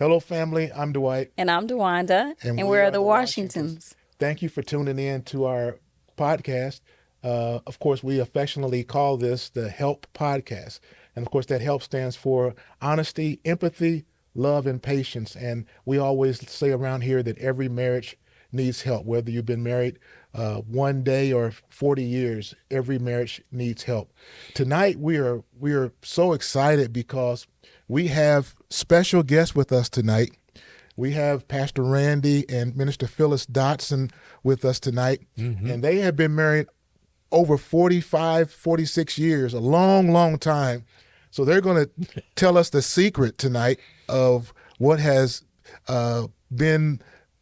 Hello, family. I'm Dwight. And I'm DeWanda, and we we're are the the Washingtons. Thank you for tuning in to our podcast. Of course, we affectionately call this the HELP podcast. And of course, that HELP stands for honesty, empathy, love, and patience. And we always say around here that every marriage needs help, whether you've been married one day or 40 years, every marriage needs help. Tonight, we are so excited because we have special guests with us tonight. We have Pastor Randy and Minister Phyllis Dodson with us tonight, and they have been married over 45, 46 years, a long, long time. So they're going to tell us the secret tonight of what has been,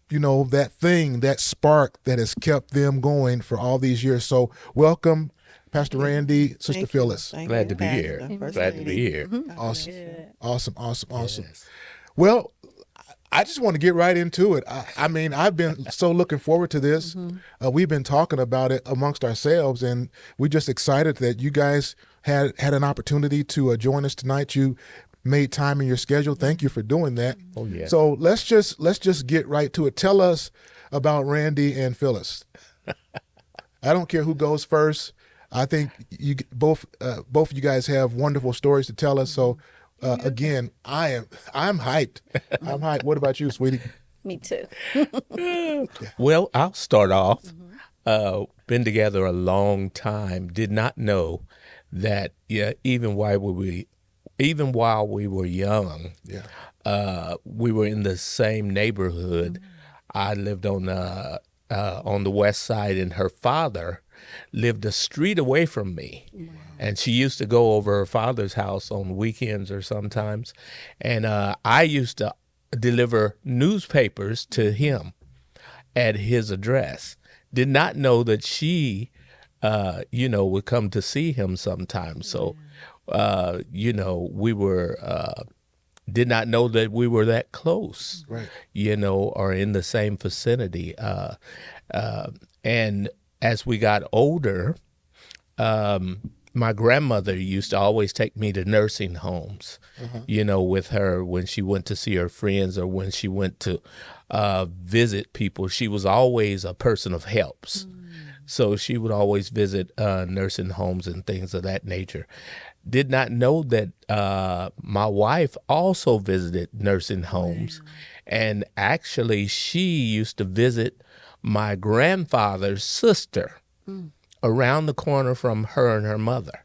that thing, that spark that has kept them going for all these years. So welcome, Pastor Randy, Sister Phyllis. Glad to be here. Glad to be here. Awesome. Awesome. Yes. Well, I just want to get right into it. I mean, I've been so looking forward to this. We've been talking about it amongst ourselves, and we're just excited that you guys had an opportunity to join us tonight. You made time in your schedule. Thank you for doing that. Oh, yeah. So let's just get right to it. Tell us about Randy and Phyllis. I don't care who goes first. I think you both of you guys have wonderful stories to tell us. So. Again, I'm hyped. I'm hyped. What about you, sweetie? Me too. Well, I'll start off. Been together a long time. Did not know that. Yeah, even while we were young, we were in the same neighborhood. I lived on the west side, and her father lived a street away from me. Wow. And she used to go over her father's house on weekends or sometimes. And I used to deliver newspapers to him at his address. Did not know that she, would come to see him sometimes. So, we were, did not know that we were that close, right. Or in the same vicinity. And as we got older, my grandmother used to always take me to nursing homes, with her when she went to see her friends or when she went to visit people. She was always a person of helps. So she would always visit nursing homes and things of that nature. Did not know that my wife also visited nursing homes. Wow. And actually, she used to visit my grandfather's sister around the corner from her and her mother.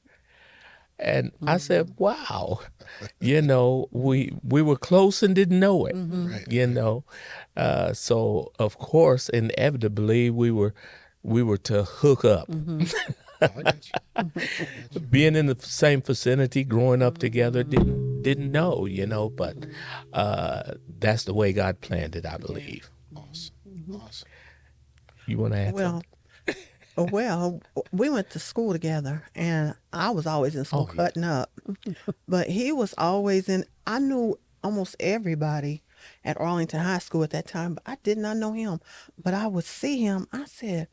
And I said, wow, we were close and didn't know it, right. So, of course, inevitably, we were to hook up. Being in the same vicinity, growing up together, didn't know, but that's the way God planned it, I believe. Awesome. You want to add something? Well, we went to school together, and I was always in school cutting up. But he was always I knew almost everybody at Arlington High School at that time, but I did not know him. But I would see him, I said,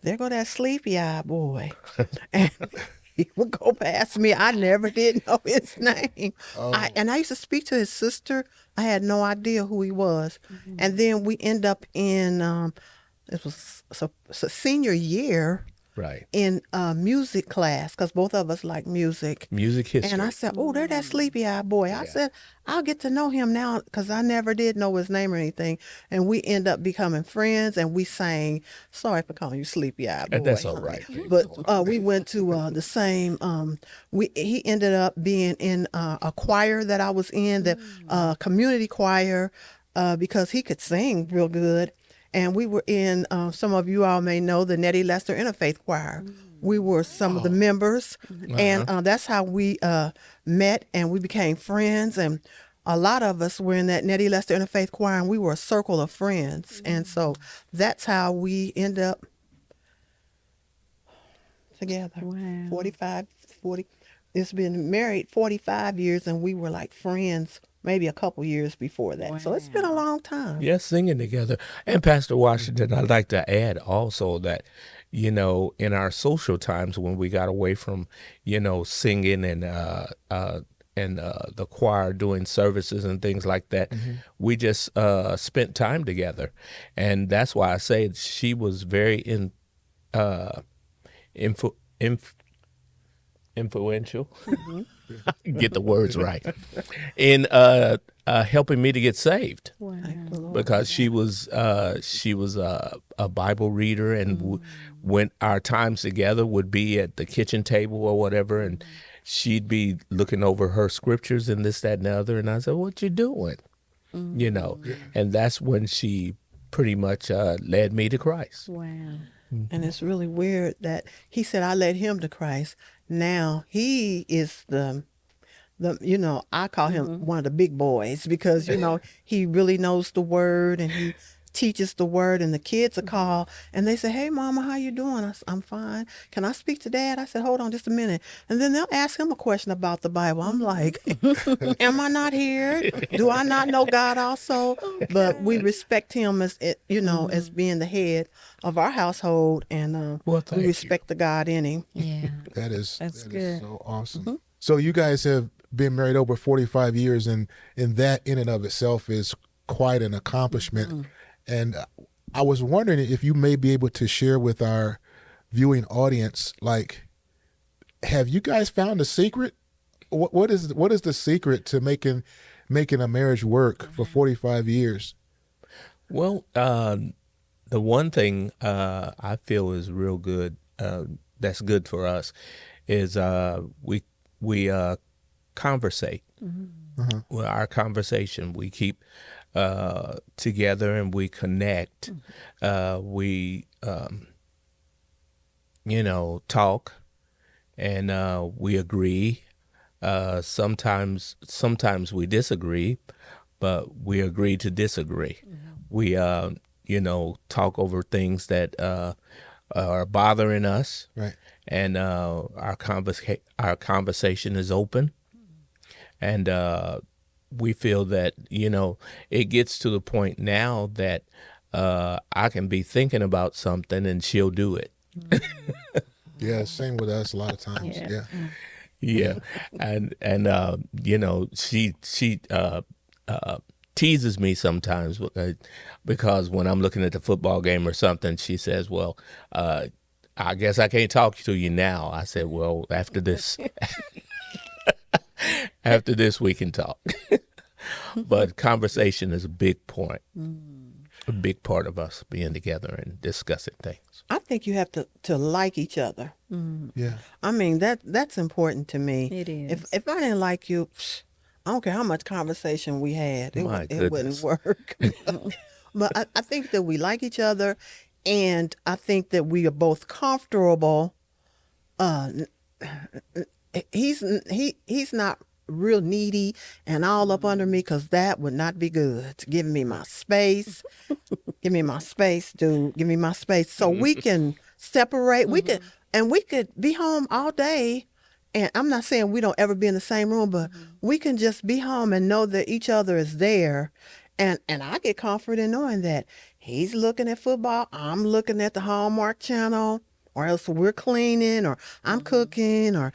there go that sleepy eye boy. And he would go past me. I never did know his name. And I used to speak to his sister. I had no idea who he was. And then we end up in... it was a senior year, right, in music class, because both of us like music history. And I said, oh, there's that sleepy eye boy. I said, I'll get to know him now, because I never did know his name or anything. And we end up becoming friends, and we sang, sorry for calling you sleepy eye boy. That's all right. But we went to the same, he ended up being in a choir that I was in, the community choir, because he could sing real good. And we were in, some of you all may know, the Nettie Lester Interfaith Choir. We were some of the members, and that's how we met, and we became friends. And a lot of us were in that Nettie Lester Interfaith Choir, and we were a circle of friends. And so that's how we end up together. Wow. 40. It's been married 45 years, and we were like friends maybe a couple years before that. Wow. So it's been a long time. Yes, singing together. And Pastor Washington, I'd like to add also that, in our social times when we got away from, singing and the choir doing services and things like that. We just spent time together, and that's why I say she was very influential. Get the words right in helping me to get saved. Wow. Because she was a Bible reader, and when our times together would be at the kitchen table or whatever, and she'd be looking over her scriptures and this, that, and the other, and I said, "What you doing?" You know, and that's when she pretty much led me to Christ. Wow. And it's really weird that he said, I led him to Christ. Now he is the I call him one of the big boys because, he really knows the word and he teaches the word, and the kids will call and they say, "Hey mama, how you doing?" I'm fine. "Can I speak to dad?" I said, "Hold on just a minute." And then they'll ask him a question about the Bible. I'm like, am I not here? Do I not know God also? But we respect him as as being the head of our household, and Well, thank we you. respect the God in him. Yeah. That is good. so awesome. So you guys have been married over 45 years, and that in and of itself is quite an accomplishment. And I was wondering if you may be able to share with our viewing audience, like, have you guys found a secret? What is the secret to making a marriage work for 45 years? Well, the one thing I feel is real good, that's good for us, is we conversate. Well, our conversation, we keep together and we connect. We talk, and we agree. Sometimes we disagree, but we agree to disagree. We talk over things that are bothering us, Right. and our conversation is open, and we feel that it gets to the point now that I can be thinking about something and she'll do it. Yeah, same with us a lot of times. Yeah. Yeah. Yeah, and she teases me sometimes because when I'm looking at the football game or something, she says, "Well, I guess I can't talk to you now." I said, "Well, after this, after this, we can talk." But conversation is a big point, a big part of us being together and discussing things. I think you have to like each other. Yeah. I mean, that's important to me. It is. If I didn't like you, I don't care how much conversation we had, it wouldn't goodness. work. But I think that we like each other, and I think that we are both comfortable. He's not real needy and all up under me, because that would not be good. Give me my space. Give me my space, dude. Give me my space, so we can separate. We could be home all day. And I'm not saying we don't ever be in the same room, but we can just be home and know that each other is there. And I get comfort in knowing that he's looking at football, I'm looking at the Hallmark Channel, or else we're cleaning, or I'm cooking, or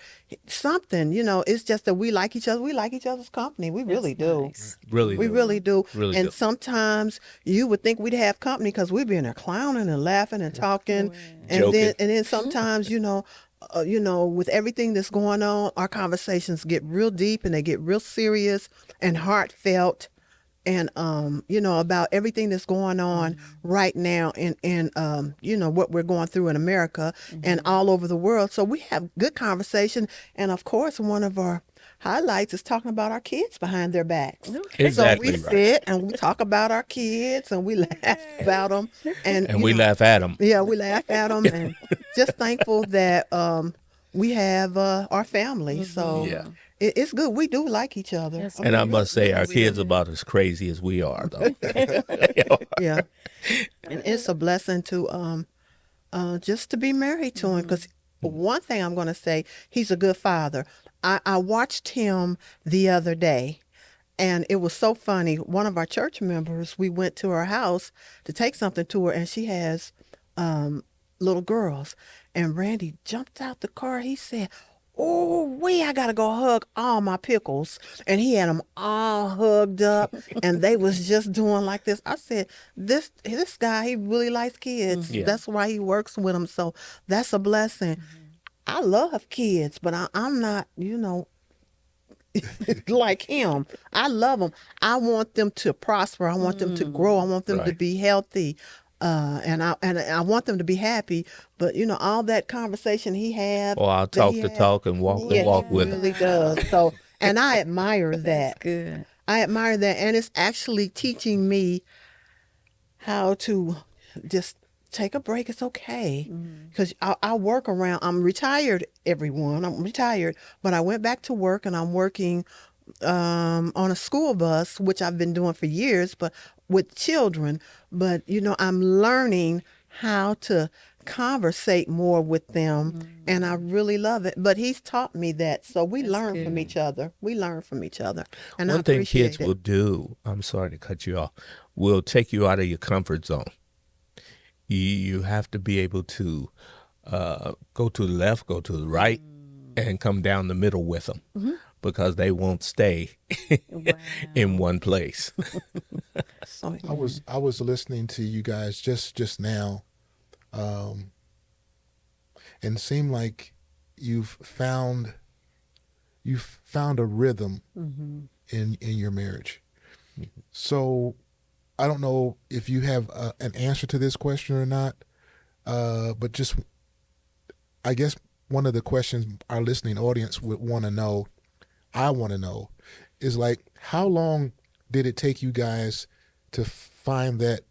something. It's just that we like each other. We like each other's company. We really do. Nice. Really, We do. really do. Really And do. sometimes you would think we'd have company because we'd be in there clowning and laughing and talking. And Joking. then sometimes, with everything that's going on, our conversations get real deep and they get real serious and heartfelt. And about everything that's going on right now, and what we're going through in America and all over the world. So we have good conversation, and of course, one of our highlights is talking about our kids behind their backs. Exactly So we right. sit and we talk about our kids and we laugh about them, And we laugh at them. Yeah, we laugh at them, and just thankful that we have our family. So Yeah. it's good. We do like each other. Yes, And I must say, our kids are about as crazy as we are, though. Yeah, and it's a blessing to just to be married to him, because one thing I'm going to say, he's a good father. I watched him the other day, and it was so funny. One of our church members, we went to her house to take something to her, and she has little girls, and Randy jumped out the car. He said, oh, I gotta go hug all my pickles. And he had them all hugged up, and they was just doing like this. I said, this guy, he really likes kids. Yeah. That's why he works with them. So that's a blessing. I love kids, but I'm not, like him. I love them. I want them to prosper. I want them to grow. I want them to Right. be healthy. And I want them to be happy. But all that conversation he had. Or I'll that talk he the had, talk and walk the yeah, walk he with him. really does. So, and I admire that. That's good. I admire that, and it's actually teaching me how to just take a break. It's okay, because I work around. I'm retired, everyone. I'm retired, but I went back to work, and I'm working on a school bus, which I've been doing for years, but with children. But I'm learning how to conversate more with them, and I really love it. But he's taught me that, so we learn from each other. We learn from each other, and I One thing appreciate kids will do, I'm sorry to cut you off, will take you out of your comfort zone. You have to be able to go to the left, go to the right, and come down the middle with them, because they won't stay in one place. So, I was listening to you guys just now, and it seemed like you've found a rhythm in your marriage. So I don't know if you have an answer to this question or not, but just I guess one of the questions our listening audience would want to know, I want to know, is like, how long did it take you guys to find that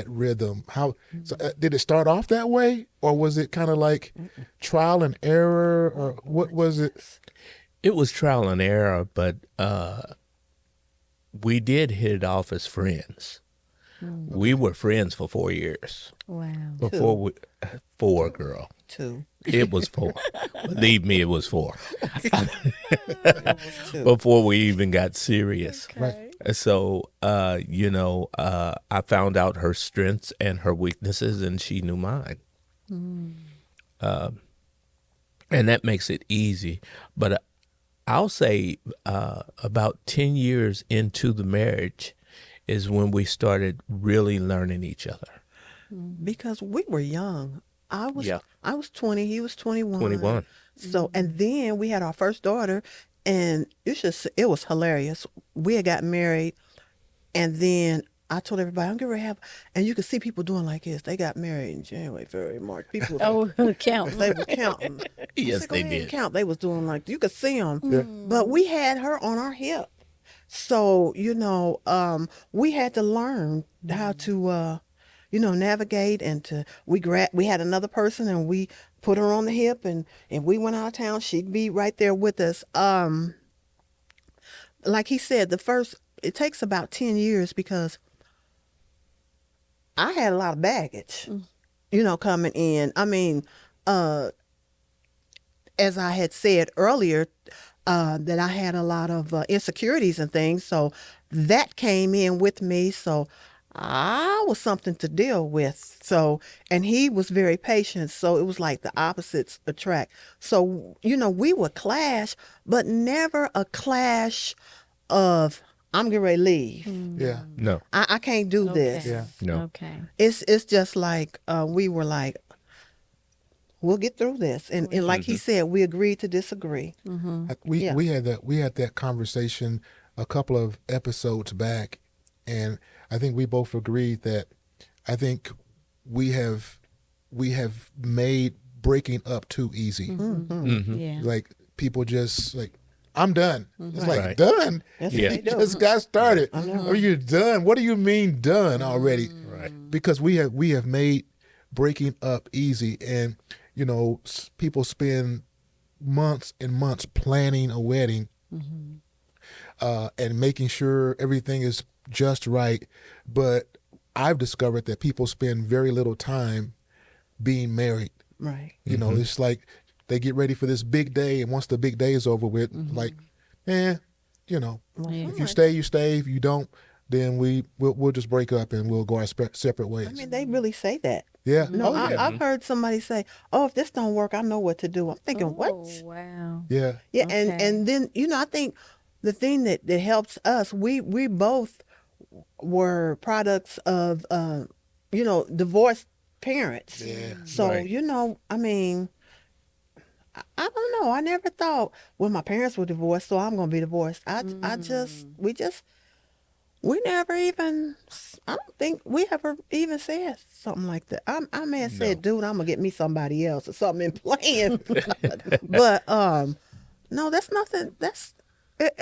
rhythm? Did it start off that way, or was it kind of like trial and error, or what was it? It was trial and error, but we did hit it off as friends. We were friends for 4 years. Wow. Before we, 4, girl. 2. It was 4. Believe me, it was 4. It was 2. Before we even got serious. Right. So, I found out her strengths and her weaknesses, and she knew mine. And that makes it easy. But I'll say about 10 years into the marriage is when we started really learning each other. Because we were young. I was 20, he was 21. 21. So, and then we had our first daughter, and it was hilarious. We had got married, and then I told everybody, I'm getting ready to have, and you could see people doing like this. They got married in January, February, March. People were, Count. they were counting. Yes, Go they ahead and did. count. They was doing like, you could see them. Yeah. But we had her on our hip. So, we had to learn how to, navigate, and we had another person, and we put her on the hip, and we went out of town. She'd be right there with us. Like he said, it takes about 10 years, because I had a lot of baggage, coming in. I mean, as I had said earlier, that I had a lot of insecurities and things. So that came in with me. So I was something to deal with. So, and he was very patient. So it was like the opposites attract. So, we would clash, but never a clash of, I'm getting ready to leave. Yeah. No. I can't do this. Yeah. No. Okay. It's just like we were like, we'll get through this, and like he said, we agreed to disagree. We Yeah. we had that conversation a couple of episodes back, and I think we both agreed that I think we have made breaking up too easy. Yeah. Like, people just like, I'm done. It's like, Right. done? That's Yeah. what they do. Just got started. I know. Are you done? What do you mean done already? Right. Because we have made breaking up easy, and people spend months and months planning a wedding, and making sure everything is just right. But I've discovered that people spend very little time being married. Right. It's like they get ready for this big day, and once the big day is over with, like, if you stay, you stay. If you don't, then we'll just break up and we'll go our separate ways. I mean, they really say that. Yeah. No, Oh yeah. I've heard somebody say, "Oh, if this don't work, I know what to do." I'm thinking, "What?" Oh, wow. Yeah. Yeah, Okay. and then I think the thing that helps us, we both were products of divorced parents. Yeah. So Right. I mean, I don't know. I never thought, well, my parents were divorced, so I'm gonna be divorced. I just we never even. I don't think we ever even said something like that. I may have said, "Dude, I'm gonna get me somebody else" or something in playing. But no, that's nothing. That's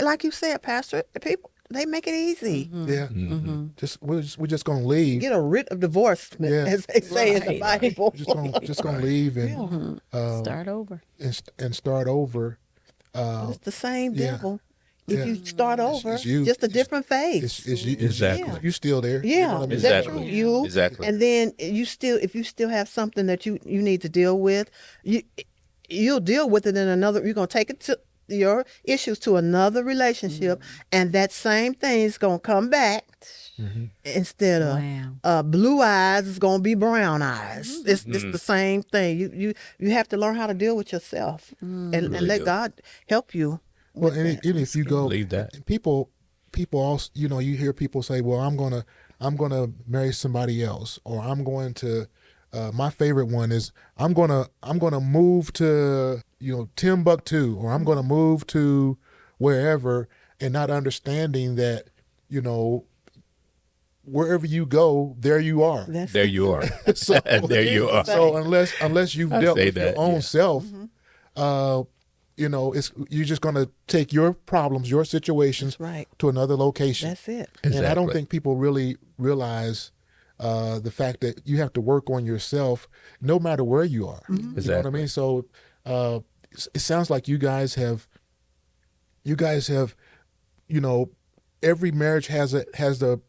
like you said, Pastor. People they make it easy. Yeah. We're just gonna leave. Get a writ of divorcement, Yeah. as they say in the Right. Bible. Just gonna leave and Start over. and start over. But it's the same yeah. devil. Yeah. If you start over, it's you. just a different phase. It's you. Exactly. You still there. You know Yeah, what I mean? that's Exactly. true. You Exactly. and then if you still have something that you need to deal with, you'll deal with it in another. You're gonna take it to your issues to another relationship, and that same thing is gonna come back. Instead of Wow. blue eyes, it's gonna be brown eyes. It's the same thing. You have to learn how to deal with yourself and Really let do. God help you. Well, and even if you go, Believe that. people also, you hear people say, "Well, I'm gonna marry somebody else," or "I'm going to." My favorite one is, "I'm gonna move to Timbuktu," or "I'm gonna move to wherever," and not understanding that wherever you go, there you are. That's There you are. So There you are. So unless you've I dealt say with that, your own yeah. self, you're just gonna take your problems, your situations, That's right. to another location. That's it. And I don't Exactly. think people really realize the fact that you have to work on yourself, no matter where you are. You know what I Exactly. mean? So it sounds like you guys have, every marriage has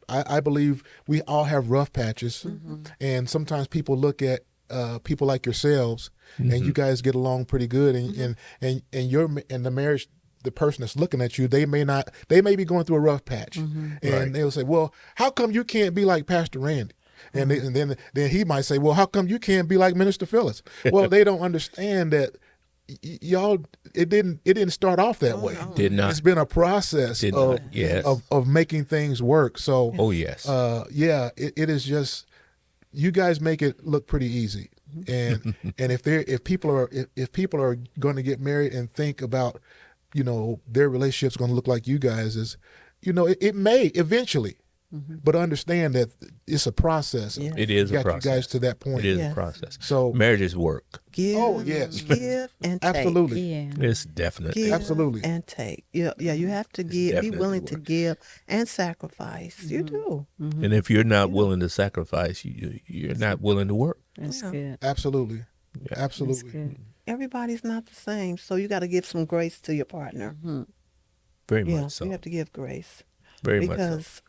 I believe we all have rough patches, and sometimes people look at people like yourselves, and you guys get along pretty good, and the marriage, the person that's looking at you, they may be going through a rough patch, and Right. they'll say, "Well, how come you can't be like Pastor Randy?" And then he might say, "Well, how come you can't be like Minister Phyllis?" Well, they don't understand that y'all, it didn't start off that way. Did not. It's been a process Did of not. Yes. of making things work. So Oh, yes. it is just, you guys make it look pretty easy. And if people are going to get married and think about their relationship's going to look like you guys, is it may eventually, but understand that it's a process. Yeah. It is a Got process. you guys to that point. It is Yes. a process. So Marriage is work. Give. Oh, yes. Give and take. absolutely, Yeah. It's definitely. Give Absolutely. and take. Yeah, you have to give. Be definitely willing to work. give and sacrifice. You do. And if you're not willing to sacrifice, you're not willing to work. That's Yeah. good. absolutely, That's absolutely. good. Everybody's not the same, so you got to give some grace to your partner. Very Yeah, much so. you have to give grace. Very much so. Because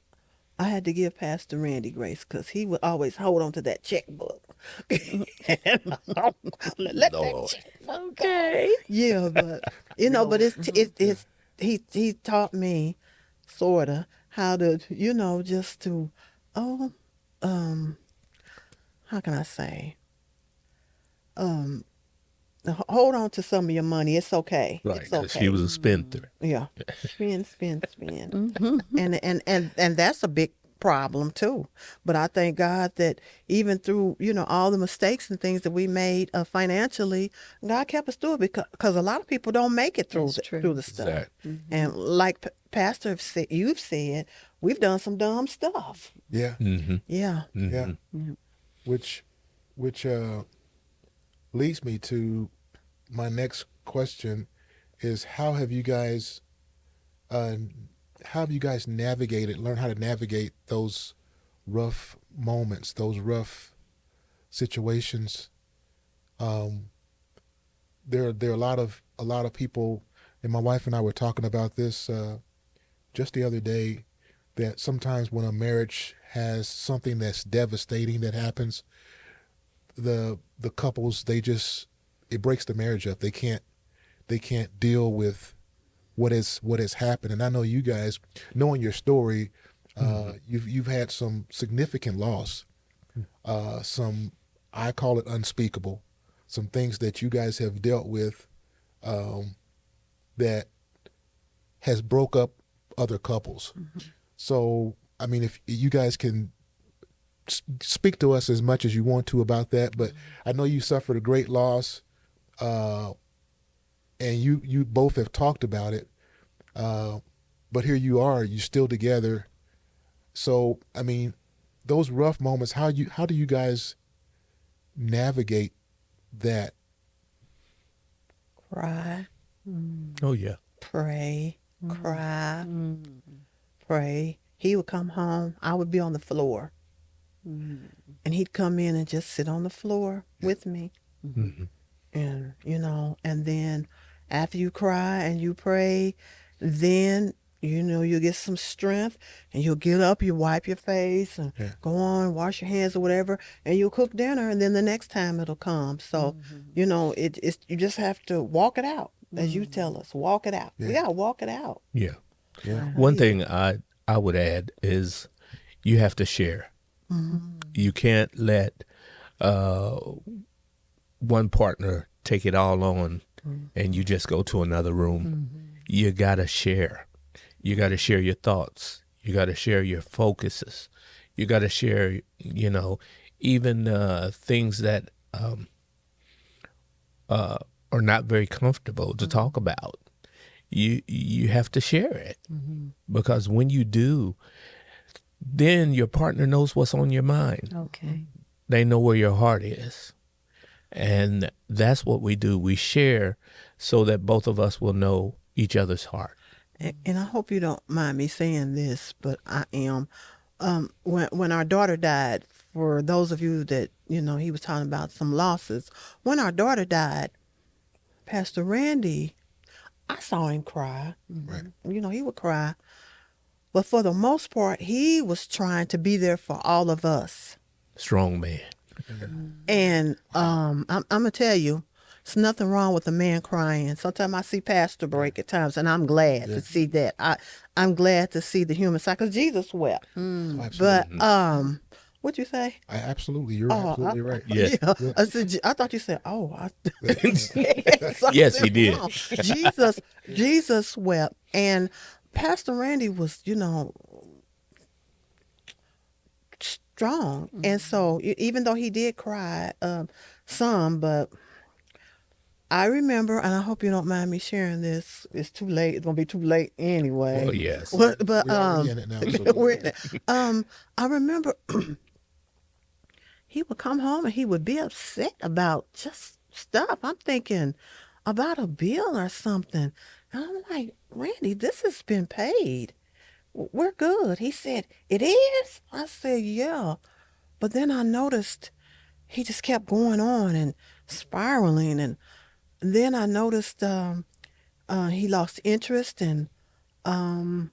I had to give Pastor Randy grace because he would always hold on to that checkbook. Let that Lord. checkbook Okay. Yeah, but but it's he taught me sorta how to just to how can I say hold on to some of your money. It's okay. Right. It's 'Cause okay. she was a spendthrift. Yeah, spend, and that's a big problem too. But I thank God that even through all the mistakes and things that we made financially, God kept us through it because a lot of people don't make it through That's true. through the stuff. Exactly. And like Pastor you've said, we've done some dumb stuff. Yeah, Yeah, yeah. Which leads me to my next question: is how have you guys learn how to navigate those rough moments, those rough situations? There are a lot of people, and my wife and I were talking about this just the other day, that sometimes when a marriage has something that's devastating that happens, the couples, it breaks the marriage up. They can't deal with what has happened. And I know you guys, knowing your story, you've had some significant loss, some I call it unspeakable, some things that you guys have dealt with that has broke up other couples. So, I mean, if you guys can speak to us as much as you want to about that, but I know you suffered a great loss, and you both have talked about it, but here you are, you're still together. So, I mean, those rough moments, how do you guys navigate that? Cry, Oh yeah. pray, cry, pray. He would come home. I would be on the floor. And he'd come in and just sit on the floor with me. And, and then after you cry and you pray, then, you'll get some strength and you'll get up, you wipe your face and go on, wash your hands or whatever, and you'll cook dinner, and then the next time it'll come. So, it's you just have to walk it out, as you tell us, walk it out. We got to walk it out. Yeah. Yeah. One thing I would add is you have to share. You can't let one partner take it all on and you just go to another room. You got to share. You got to share your thoughts. You got to share your focuses. You got to share, even things that are not very comfortable to talk about. You have to share it because when you do, then your partner knows what's on your mind. Okay. They know where your heart is. And that's what we do. We share so that both of us will know each other's heart. And I hope you don't mind me saying this, but I am. When our daughter died, for those of you that, he was talking about some losses. When our daughter died, Pastor Randy, I saw him cry. Right. He would cry. But for the most part, he was trying to be there for all of us. Strong man. And I'm going to tell you, there's nothing wrong with a man crying. Sometimes I see Pastor break at times, and I'm glad to see that. I'm glad to see the human side, because Jesus wept. Oh, But absolutely. what'd you say? You're absolutely right. Yeah. I said, I thought you said, Yes, he did. wrong. Jesus wept, and Pastor Randy was, strong. And so even though he did cry some, but I remember, and I hope you don't mind me sharing this. It's too late. It's gonna be too late anyway. Well, yes. But We're already in it now. So we're in it. I remember he would come home and he would be upset about just stuff. I'm thinking about a bill or something, and I'm like, Randy, this has been paid. We're good. He said, it is? I said, yeah. But then I noticed he just kept going on and spiraling. And then I noticed he lost interest, and I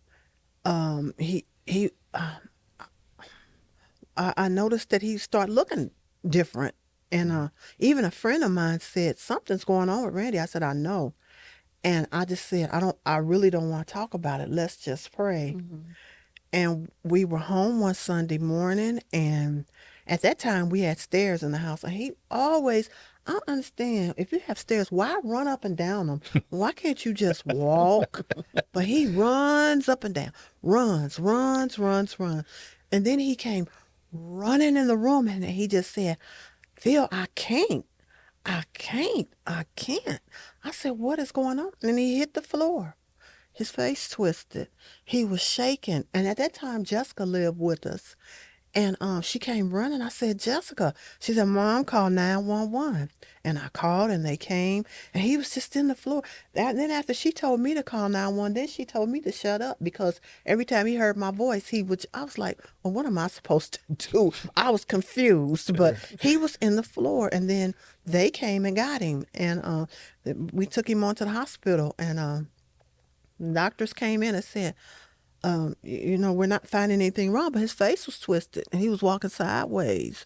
noticed that he started looking different. And even a friend of mine said, something's going on with Randy. I said, I know. And I just said, I really don't want to talk about it. Let's just pray. And we were home one Sunday morning, and at that time we had stairs in the house. And he always, I don't understand, if you have stairs, why run up and down them? Why can't you just walk? But he runs up and down, runs. And then he came running in the room, and he just said, Phil, I can't. I said, what is going on? And he hit the floor. His face twisted. He was shaking. And at that time, Jessica lived with us. And she came running. I said, Jessica. She said, Mom, call 911. And I called, and they came. And he was just in the floor. And then after she told me to call 911, then she told me to shut up, because every time he heard my voice, I was like, well, what am I supposed to do? I was confused. But he was in the floor. And then they came and got him. And we took him on to the hospital. And doctors came in and said, we're not finding anything wrong, but his face was twisted and he was walking sideways.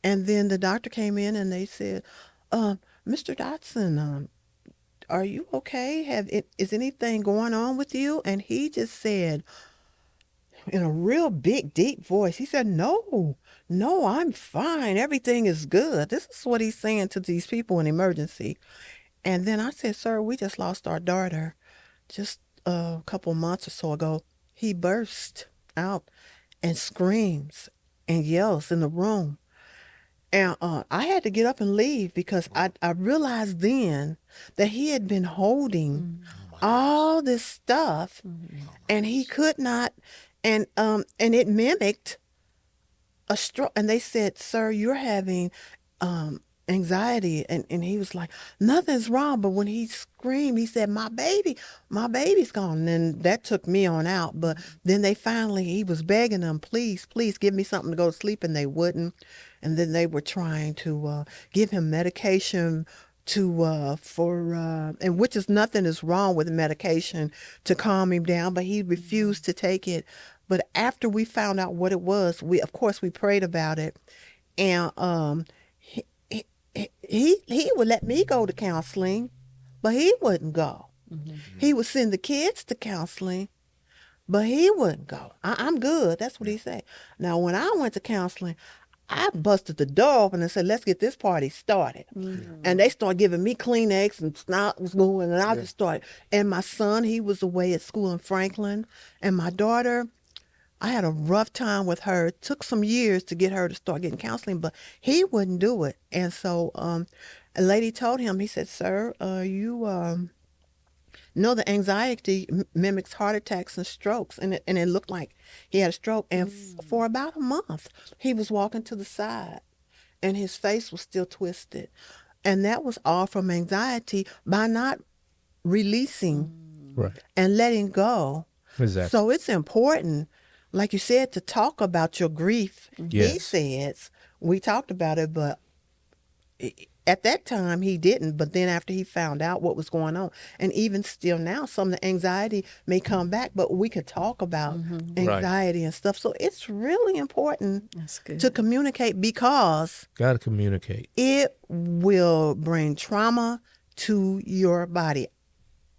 And then the doctor came in and they said, Mr. Dodson, are you okay? Is anything going on with you? And he just said, in a real big, deep voice, he said, no, No, I'm fine. Everything is good. This is what he's saying to these people in emergency. And then I said, sir, we just lost our daughter just a couple months or so ago. He burst out and screams and yells in the room. And I had to get up and leave because I realized then that he had been holding all this stuff and he could not, and it mimicked a stroke. And they said, sir, you're having anxiety. And he was like, nothing's wrong. But when he screamed, he said, my baby's gone. And then that took me on out. But then he was begging them, please give me something to go to sleep. And they wouldn't. And then they were trying to give him medication and which is nothing is wrong with medication to calm him down, but he refused to take it. But after we found out what it was, we prayed about it, and he would let me go to counseling, but he wouldn't go. He would send the kids to counseling, but he wouldn't go. I'm good. That's what he said. Now, when I went to counseling, I busted the door open and said, let's get this party started. And they started giving me Kleenex and snot was going, and I just started. And my son, he was away at school in Franklin. And my daughter, I had a rough time with her. It took some years to get her to start getting counseling, but he wouldn't do it. And so a lady told him, he said, sir, you know the anxiety mimics heart attacks and strokes. And it looked like he had a stroke. And for about a month, he was walking to the side and his face was still twisted. And that was all from anxiety by not releasing and letting go. Exactly. So it's important, like you said, to talk about your grief. Yes. He says, we talked about it, but at that time he didn't. But then after he found out what was going on, and even still now, some of the anxiety may come back, but we could talk about anxiety and stuff. So it's really important to communicate, because Got to communicate. it will bring trauma to your body.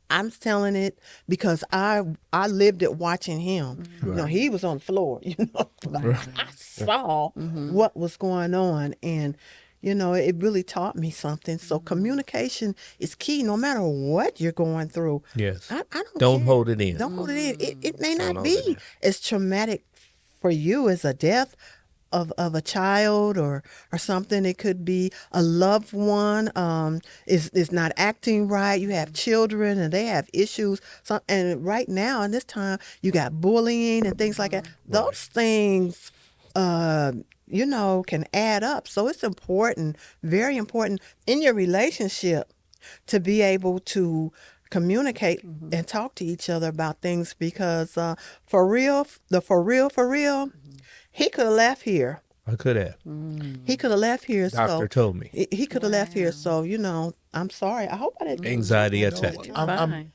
I'm telling it because I lived it watching him. You know, he was on the floor, I saw what was going on, and it really taught me something. So communication is key no matter what you're going through. Yes. I Don't care. hold it in. Don't hold it in. It may Don't not hold it be in. as traumatic for you as a death of a child or something. It could be a loved one is not acting right. You have children and they have issues. And right now in this time, you got bullying and things like that. Those things can add up. So it's important, very important in your relationship to be able to communicate and talk to each other about things, because for real, he could have left here. I could have. He could have left here. Doctor told me. He could have left here. So, I'm sorry. I hope I didn't. Anxiety attack. I'm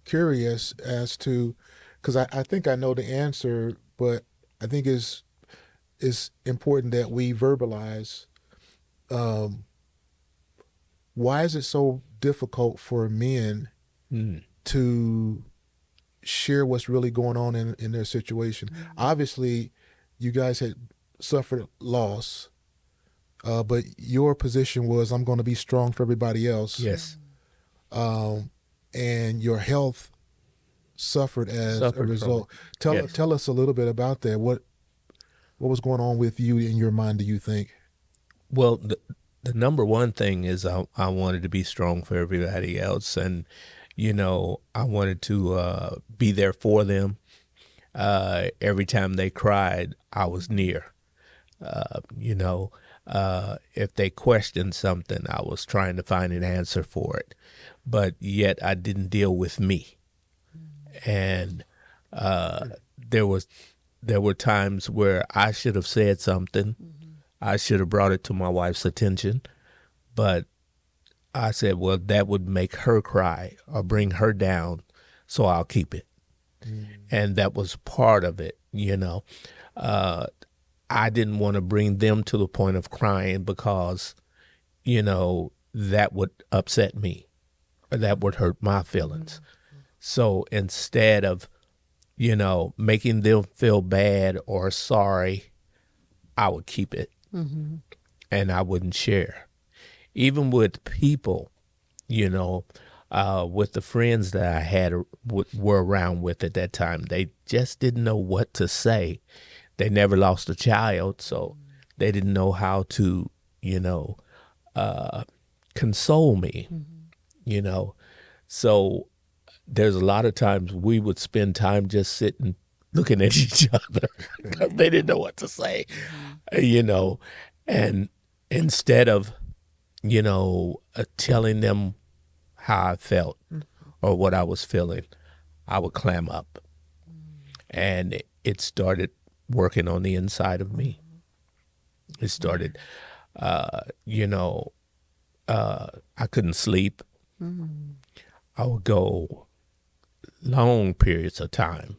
curious as to, because I think I know the answer, but I think it's important that we verbalize. Why is it so difficult for men to share what's really going on in their situation? Obviously, you guys had suffered loss, but your position was, I'm going to be strong for everybody else. Yes. And your health suffered as a result. Yes. Tell us a little bit about that. What was going on with you in your mind, do you think? Well, the number one thing is I wanted to be strong for everybody else. And, I wanted to be there for them. Every time they cried, I was near. If they questioned something, I was trying to find an answer for it. But yet I didn't deal with me. And there were times where I should have said something. I should have brought it to my wife's attention. But I said, well, that would make her cry or bring her down, so I'll keep it. And that was part of it, I didn't want to bring them to the point of crying because, that would upset me or that would hurt my feelings. So instead of, making them feel bad or sorry, I would keep it and I wouldn't share. Even with people, with the friends that I had were around with at that time, they just didn't know what to say. They never lost a child, so they didn't know how to, console me, So there's a lot of times we would spend time just sitting looking at each other because they didn't know what to say, and instead of, telling them how I felt or what I was feeling, I would clam up. And it started working on the inside of me. It started, I couldn't sleep. I would go long periods of time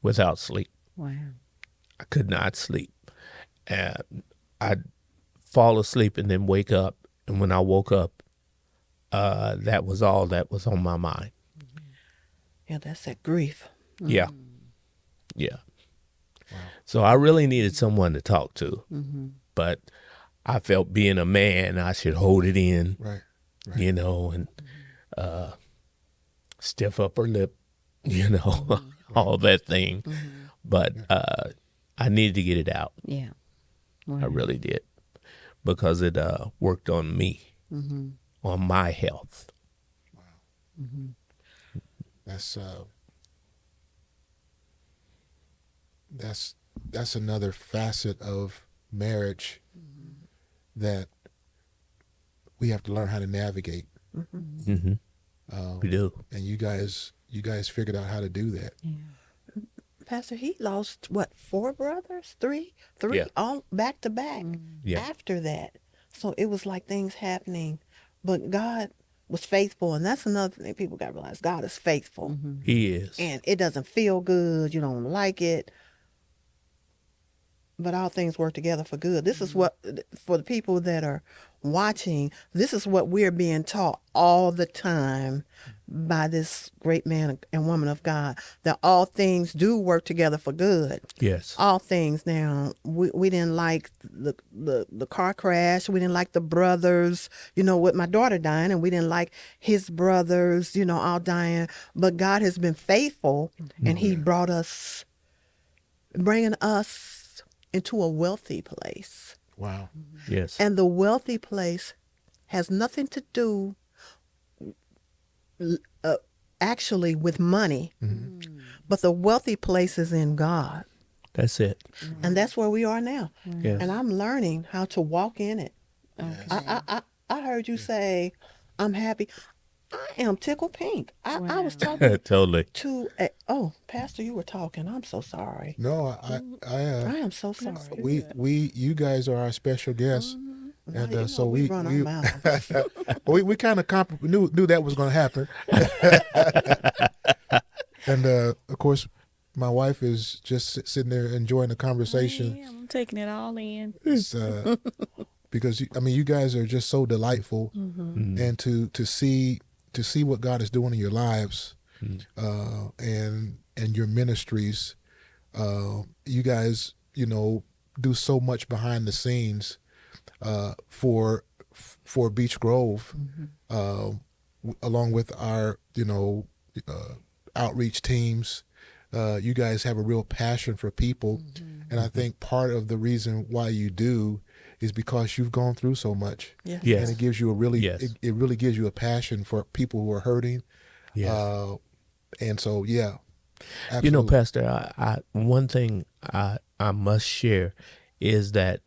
without sleep. Wow. I could not sleep. And I'd fall asleep and then wake up. And when I woke up, that was all that was on my mind. Yeah, that's that grief. Yeah. Yeah. Wow. So I really needed someone to talk to. But I felt being a man, I should hold it in, Right. and stiff upper lip, all that thing. But I needed to get it out. Yeah. Wow. I really did, because it worked on me, on my health. Wow. That's another facet of marriage that we have to learn how to navigate. We do. And you guys figured out how to do that. Yeah. Pastor, he lost, 4 brothers? 3? 3, Yeah. all back to back Yeah. after that. So it was like things happening. But God was faithful. And that's another thing people got to realize. God is faithful. He is. And it doesn't feel good. You don't like it. But all things work together for good. This is what, for the people that are watching, this is what we're being taught all the time by this great man and woman of God, that all things do work together for good. Yes. All things. Now, we didn't like the car crash. We didn't like the brothers, with my daughter dying, and we didn't like his brothers, all dying. But God has been faithful, and he bringing us into a wealthy place. Wow. Yes. And the wealthy place has nothing to do actually with money, but the wealthy place is in God. That's it. And that's where we are now. Yes. And I'm learning how to walk in it. Okay. I heard you say, I'm happy. I am tickled pink. I was talking Totally. to Pastor, you were talking. I'm so sorry. No, I am so sorry. you guys are our special guests, and so we run our mouth. we kind of knew that was going to happen. And of course, my wife is just sitting there enjoying the conversation. Yeah, I'm taking it all in. It's, because you guys are just so delightful, and to see what God is doing in your lives, and your ministries. You guys, do so much behind the scenes for Beech Grove, along with our outreach teams. You guys have a real passion for people, and I think part of the reason why you do is because you've gone through so much. Yes. Yes. And it gives you it really gives you a passion for people who are hurting. Yes. And so, yeah. Absolutely. Pastor, I one thing I must share is that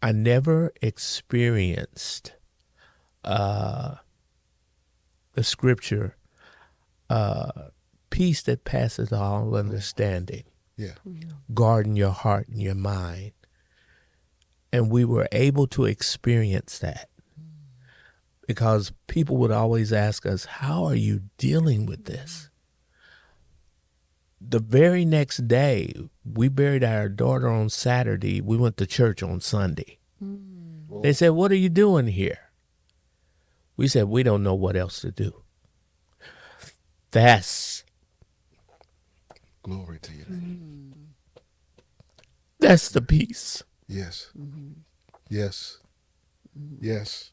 I never experienced the scripture, peace that passes all understanding. Yeah. Guarding your heart and your mind. And we were able to experience that because people would always ask us, how are you dealing with this? The very next day, we buried our daughter on Saturday. We went to church on Sunday. They said, what are you doing here? We said, we don't know what else to do. That's Glory to you. That's the peace. Yes. Yes. Yes.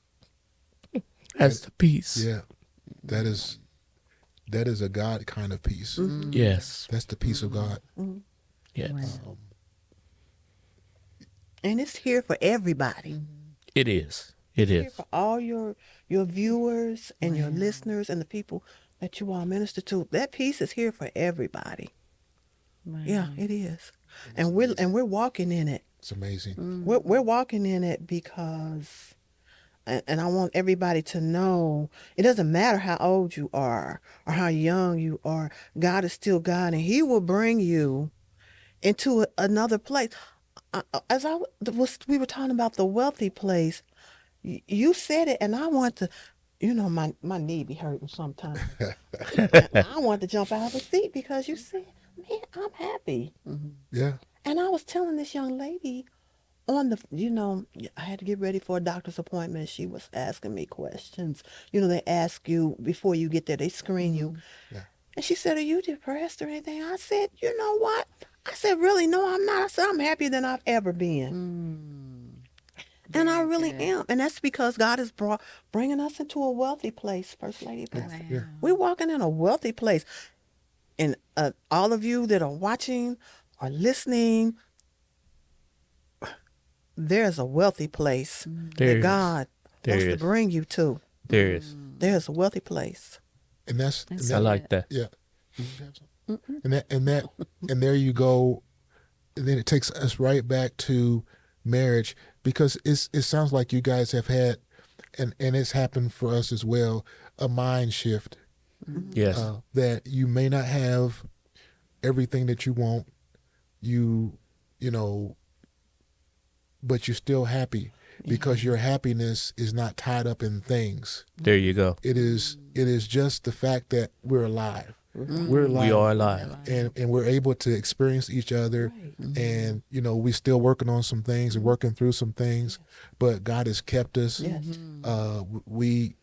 That's the peace. Yeah. That is a God kind of peace. Yes. That's the peace of God. Yes. And it's here for everybody. It is. It Here is. for all your viewers and your listeners and the people that you all minister to. That peace is here for everybody. Wow. Yeah, it is. And we're walking in it. It's amazing. We're walking in it because, and I want everybody to know, it doesn't matter how old you are or how young you are. God is still God, and He will bring you into another place. We were talking about the wealthy place. You said it, and I want to, my knee be hurting sometimes. I want to jump out of the seat because you said, man, I'm happy. Yeah. And I was telling this young lady on I had to get ready for a doctor's appointment. She was asking me questions. They ask you before you get there, they screen you. Yeah. And she said, are you depressed or anything? I said, you know what? I said, really? No, I'm not. I said, I'm happier than I've ever been. And I really am. And that's because God is bringing us into a wealthy place, First Lady Pastor. Yeah. We're walking in a wealthy place. And all of you that are watching or listening, there's a wealthy place There that is. God There wants to is. bring you to. There is. There's a wealthy place. And that's I like that. yeah. And there you go. And then it takes us right back to marriage, because it sounds like you guys have had, and it's happened for us as well, a mind shift. Yes. That you may not have everything that you want, but you're still happy because your happiness is not tied up in things. There you go. It is just the fact that we're alive. We're alive. We are alive. And we're able to experience each other. And, we're still working on some things and working through some things, but God has kept us. Yes. We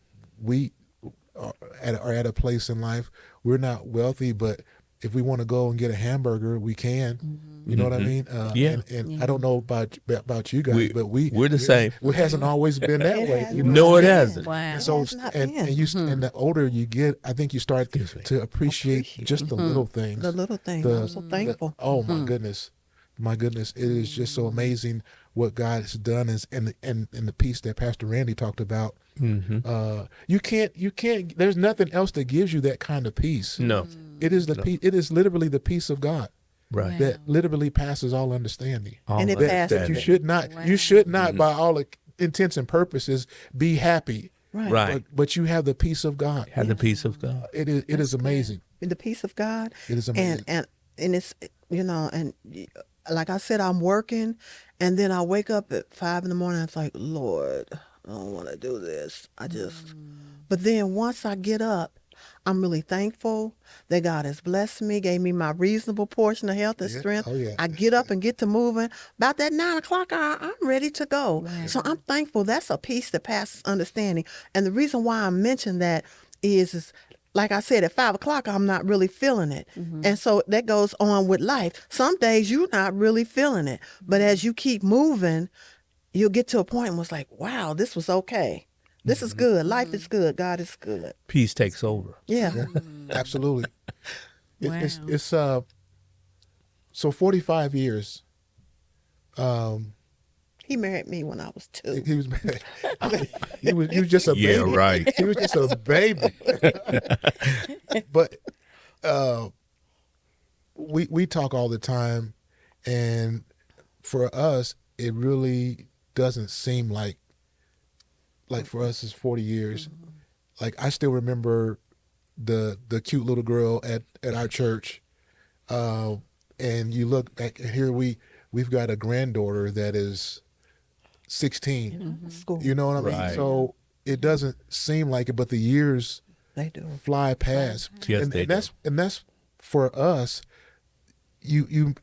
are at a place in life. We're not wealthy, but if we want to go and get a hamburger, we can. You know what I mean? Yeah. And I don't know about you guys, but we're the same. It hasn't always been that way. hasn't. No, it hasn't. Wow. And so, It has not and been. and the older you get, I think you start to appreciate just the little things. The little things. I'm so thankful. Oh my goodness, it is just so amazing what God has done, and the piece that Pastor Randy talked about. You can't. There's nothing else that gives you that kind of peace. No. It is it is literally the peace of God Right. that literally passes all understanding. And it All passes. That you understanding. should not, by all intents and purposes, be happy. Right. But you have the peace of God. Have the peace of God. It is amazing. The peace of God. It is amazing. And it's, and like I said, I'm working, and then I wake up at 5 a.m. It's like, Lord, I don't want to do this. But then once I get up, I'm really thankful that God has blessed me, gave me my reasonable portion of health and strength. Oh, yeah. I get up and get to moving. About that 9 o'clock hour, I'm ready to go. Wow. So I'm thankful. That's a peace that passes understanding. And the reason why I mention that is like I said, at 5 o'clock, I'm not really feeling it. And so that goes on with life. Some days you're not really feeling it. But as you keep moving, you'll get to a point where it's like, wow, this was okay. This is good. Life is good. God is good. Peace takes over. Yeah. Absolutely. Wow. It's so 45 years. He married me when I was 2. He was he was just a baby. Yeah, right. He was just a baby. But we talk all the time, and for us, it really doesn't seem like for us it's 40 years. Like I still remember the cute little girl at our church, and you look back, and here we've got a granddaughter that is 16. School. You know what I mean? Right. So it doesn't seem like it, but the years They do. fly past. Yes, and, they and that's for us. You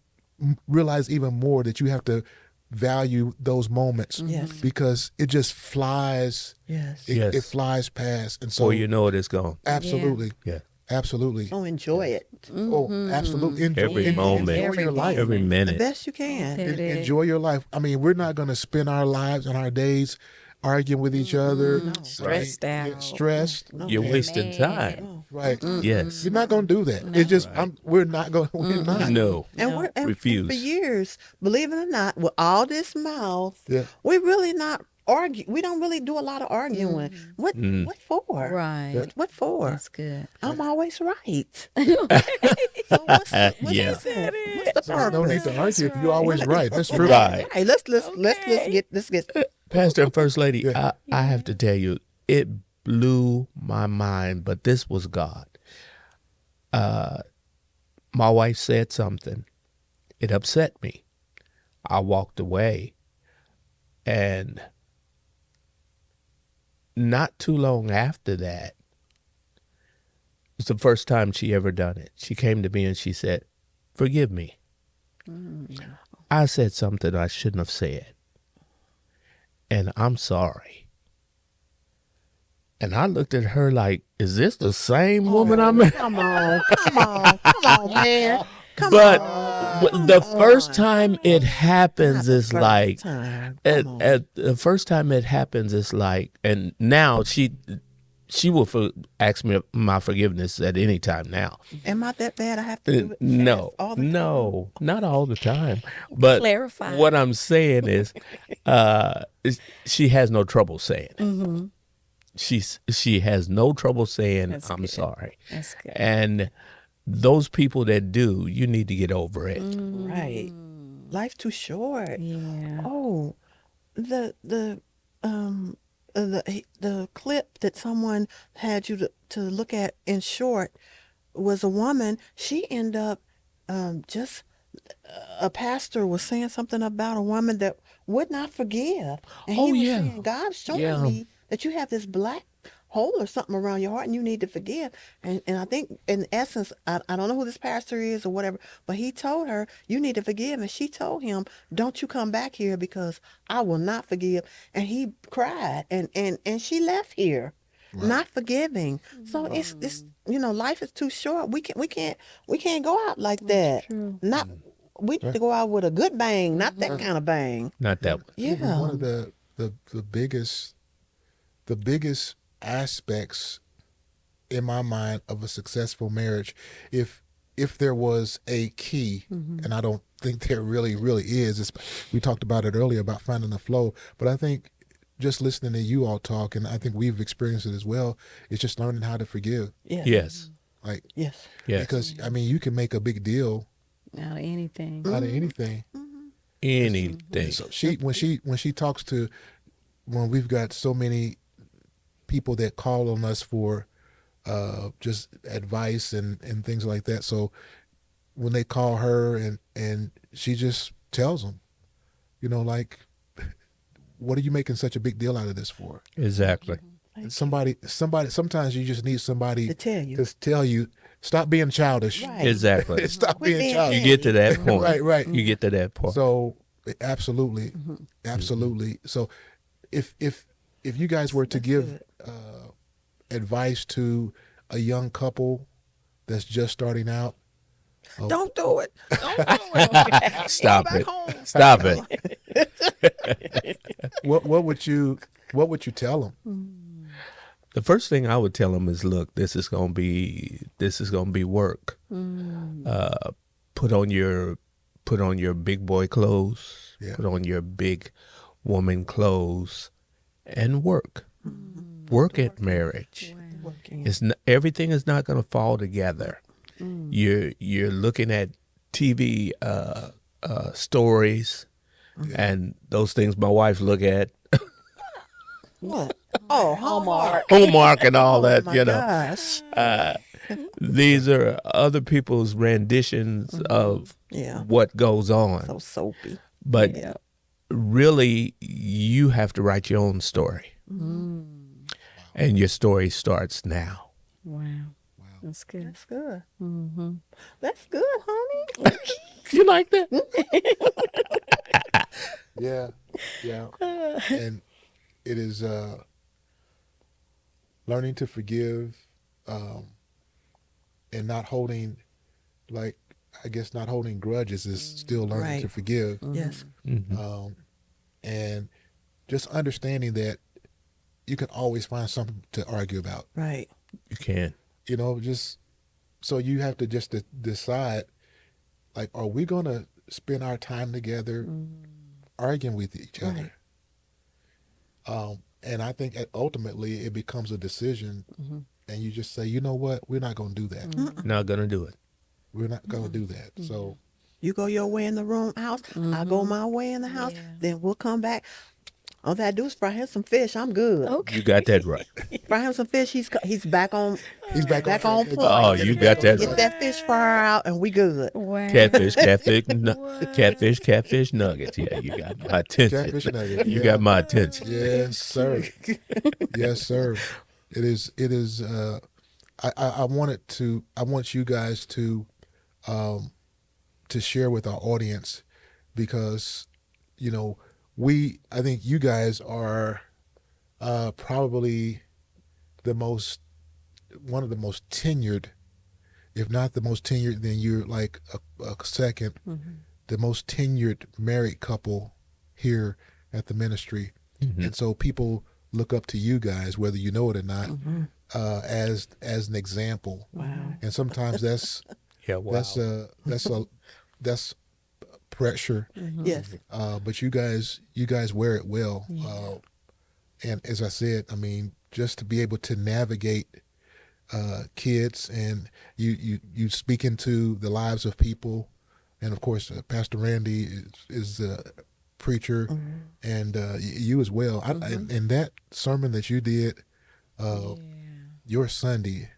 realize even more that you have to value those moments. Yes. Because it just flies. Yes. It Yes. flies past, and so Before you know it, it's gone. absolutely. Yeah. Absolutely. So enjoy it Oh, absolutely. Every moment, Enjoy your life. every the minute. best you can. That is. Enjoy your life. I mean, we're not going to spend our lives and our days arguing with each other. I mean, Stressed out. stressed. You're and- wasting Mad. time. Right. Yes. You're not going to do that. It's just, we're not going, we're not. No. And we're and Refuse. for years, believe it or not, with all this mouth, Yeah. we really not argue. We don't really do a lot of arguing. What for? Right. What for? That's good. I'm always right. So what's the Yes. what's the No need purpose? to argue if you're always right. That's true. Right. Hey, let's get Pastor and First Lady, I have to tell you, it blew my mind, but this was God. My wife said something. It upset me. I walked away, and not too long after that, it's the first time she ever done it. She came to me and she said, "Forgive me. I said something I shouldn't have said, and I'm sorry." And I looked at her like, "Is this the same woman I met?" come on, man. But the first time it happens is like, Time. at the first time it happens is like, and now she will ask me my forgiveness at any time now. Am I that bad? I have to do it No, fast all the time? no, not all the time. But Clarify. what I'm saying is, she has no trouble saying it. She has no trouble saying, That's "I'm good. sorry." That's good. And those people that do, you need to get over it. Right. Life's too short. Yeah. Oh, the clip that someone had you to look at in short was a woman. She ended up just a pastor was saying something about a woman that would not forgive, and Oh, he was yeah. saying, "God's showing Yeah. me that you have this black hole or something around your heart and you need to forgive." And I think in essence, I don't know who this pastor is or whatever, but he told her, "You need to forgive." And she told him, "Don't you come back here because I will not forgive." And he cried and she left here. Not forgiving. So it's life is too short. We can't go out like that. Not we need to go out with a good bang, not that kind of bang. Not that one. Yeah. One of the biggest aspects in my mind of a successful marriage, if there was a key, and I don't think there really is. We talked about it earlier about finding the flow, but I think just listening to you all talk, and I think we've experienced it as well, it's just learning how to forgive. Yes. Yes. Like, Yes. Yes. because I mean, you can make a big deal Out of anything. out of anything. Anything. So when she talks to, when we've got so many people that call on us for just advice and things like that. So when they call her and she just tells them, like, what are you making such a big deal out of this for? Exactly. Somebody, sometimes you just need somebody To tell you. to tell you, stop being childish. Right. Exactly. Stop Quit being being childish. You get to that point. Right. You get to that point. So absolutely. So if you guys were to give advice to a young couple that's just starting out, Don't do it. Stop it. Stop it. what would you tell them? The first thing I would tell them is, look, this is gonna be work. Put on your big boy clothes. Yeah. Put on your big woman clothes, and work. Work at marriage. Working. Everything is not gonna fall together. You're looking at TV stories, and those things my wife look at. What? Oh, Hallmark. Homework and all that, My gosh. These are other people's renditions of Yeah. what goes on. So soapy. But Yeah. really, you have to write your own story. And your story starts now. Wow. That's good. That's good. That's good, honey. You like that? Yeah. And it is, learning to forgive and not holding, like, I guess not holding grudges is still learning to Right. forgive. Yes. Um, and just understanding that you can always find something to argue about. Right. You can. You know, just so you have to just decide, like, are we going to spend our time together arguing with each other? And I think ultimately it becomes a decision, and you just say, you know what, we're not going to do that. Not gonna do it. We're not going to do that. So You go your way in the house. I go my way in the house. Yeah. Then we'll come back. All that I do is fry him some fish. I'm good. Okay. You got that right. Fry him some fish. He's back on. he's back Back on on track. point. Oh, you got that Get right. that fish fryer out, and we good. Wow. Catfish, catfish nuggets. Yeah, you got my attention. Catfish nugget. You yeah. got my attention. Yes, sir. Yes, sir. It is. It is. I want you guys to share with our audience, because, you know, I think you guys are probably one of the most tenured, if not the most tenured, then you're like a second, the most tenured married couple here at the ministry. And so people look up to you guys, whether you know it or not, as an example. Wow. And sometimes that's Yeah, wow. that's pressure. Yes. But you guys wear it well. And as I said, I mean, just to be able to navigate kids, and you speak into the lives of people, and of course Pastor Randy is a preacher, and you as well. And that sermon that you did, your Sunday,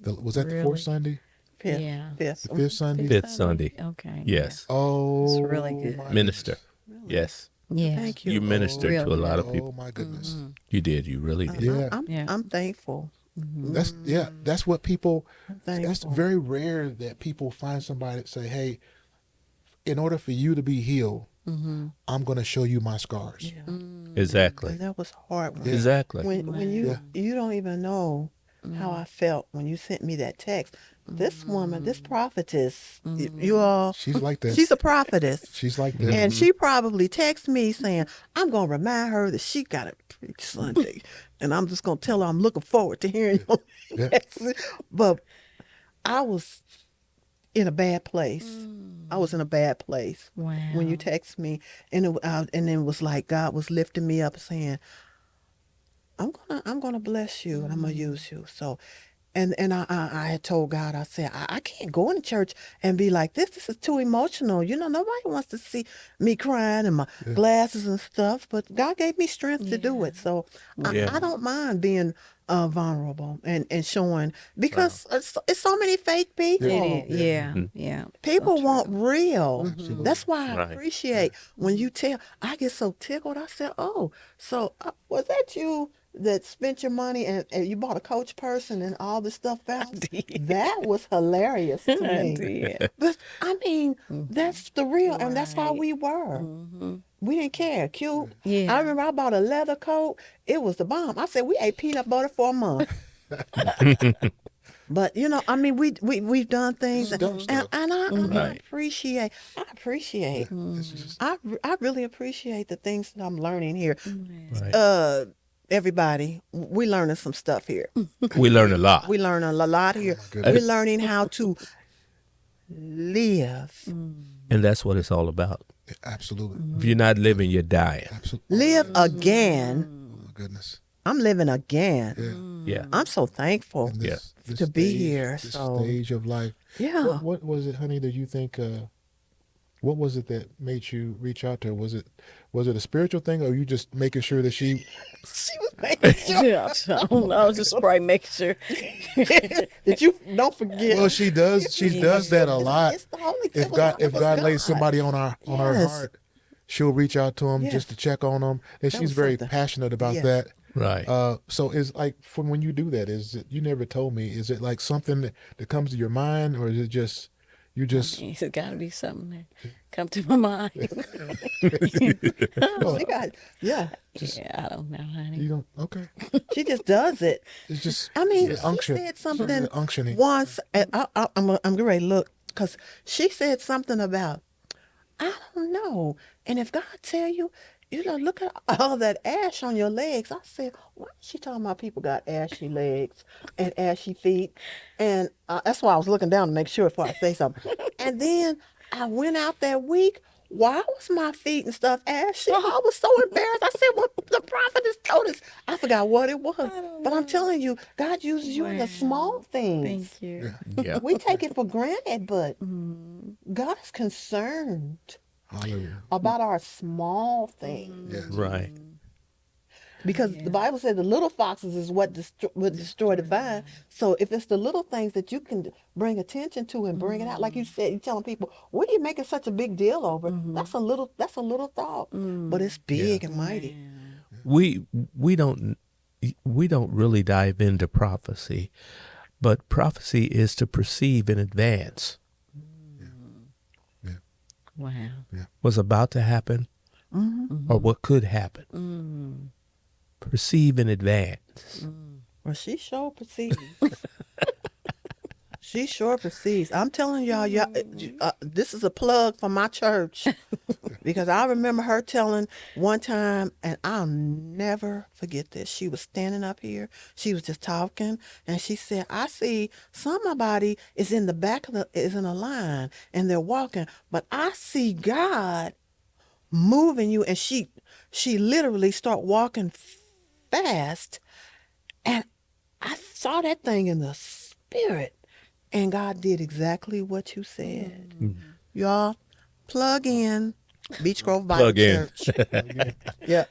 was that the fourth Sunday? Fifth. Yeah. Fifth. The fifth Sunday? Fifth Sunday. Okay. Yes. Oh, It's really good. my Minister. Yes. Yeah. Thank you. You ministered Real to a lot of Oh people. my goodness. You did. You really did. Yeah. I'm thankful. That's what people. Thankful. That's very rare that people find somebody that say, "Hey, in order for you to be healed, I'm going to show you my scars." Exactly. And that was hard. Exactly. When you don't even know how I felt when you sent me that text. This woman, this prophetess, you all, She's like that. she's a prophetess. She's like that. And she probably texted me saying, I'm going to remind her that she got to preach Sunday. And I'm just going to tell her I'm looking forward to hearing your message. But I was in a bad place. I was in a bad place Wow. when you text me. And it was like God was lifting me up saying, I'm gonna bless you and I'm gonna use you. So, and I had told God, I said, I can't go into church and be like this. This is too emotional. You know, nobody wants to see me crying and my glasses and stuff. But God gave me strength to do it. So I don't mind being vulnerable and showing, because it's so many fake people. It is. Yeah. Yeah. People want real. That's why I Right. appreciate when you tell. I get so tickled. I said, "Oh, so was that you that spent your money and you bought a Coach purse and all this stuff out?" That was hilarious to I me. did. But I mean, that's the real, and that's how we were. We didn't care. Cute. Yeah. I remember I bought a leather coat. It was the bomb. I said we ate peanut butter for a month. But you know, I mean, we've done things, Dumb stuff. and I Right. appreciate. I really appreciate the things that I'm learning here. Right. Everybody, we learning some stuff here. We learned a lot. We learning a lot here. goodness. We're learning how to live, And that's what it's all about. Absolutely. If you're not living, you're dying. Absolutely. live again. Oh my goodness. I'm living again. Yeah. I'm so thankful. And this To be stage- here, This so- stage of life. Yeah. What was it, honey, that you think? What was it that made you reach out to her? Was it a spiritual thing, or you just making sure that she? She was making sure Yeah, I don't know. I was just probably making sure. that you don't forget. Well, she does. She does that a lot. It's the Holy If Spirit. God lays somebody on her Yes. heart, she'll reach out to them Yes. just to check on them, and That she's was very something. passionate about Yes. that. Right. So is like from when you do that, is it, you never told me, is it like something that comes to your mind, or is it just You just It's got to be something that come to my mind. She got, yeah. Yeah, I don't know, honey. you don't okay. She just does it. It's just I mean, the she unction. said something The unctioning. once, and I'm getting ready to look, because she said something about, I don't know. And if God tell you, look at all that ash on your legs. I said, why is she talking about people got ashy legs and ashy feet? And that's why I was looking down to make sure before I say something. And then I went out that week. Why was my feet and stuff ashy? I was so embarrassed. I said, well, the prophet has told us. I forgot what it was. But I'm telling you, God uses you in the small things. Thank you. Yeah. We take it for granted, but God is concerned Hallelujah. about our small things. Yes. Right. Because the Bible said the little foxes is what would destroy the vine. So if it's the little things that you can bring attention to and bring it out, like you said, you're telling people, what are you making such a big deal over? That's a little thought, but it's big and mighty. We don't really dive into prophecy, but prophecy is to perceive in advance Wow. what's about to happen or what could happen. Perceive in advance. Well, she sure perceives. She sure perceives. I'm telling y'all, this is a plug for my church. Because I remember her telling one time, and I'll never forget this. She was standing up here. She was just talking, and she said, I see somebody is in the back is in a line, and they're walking, but I see God moving you. And she literally start walking fast, and I saw that thing in the spirit. And God did exactly what you said. Y'all, plug in Beech Grove Bible Plug in. Church. Yeah,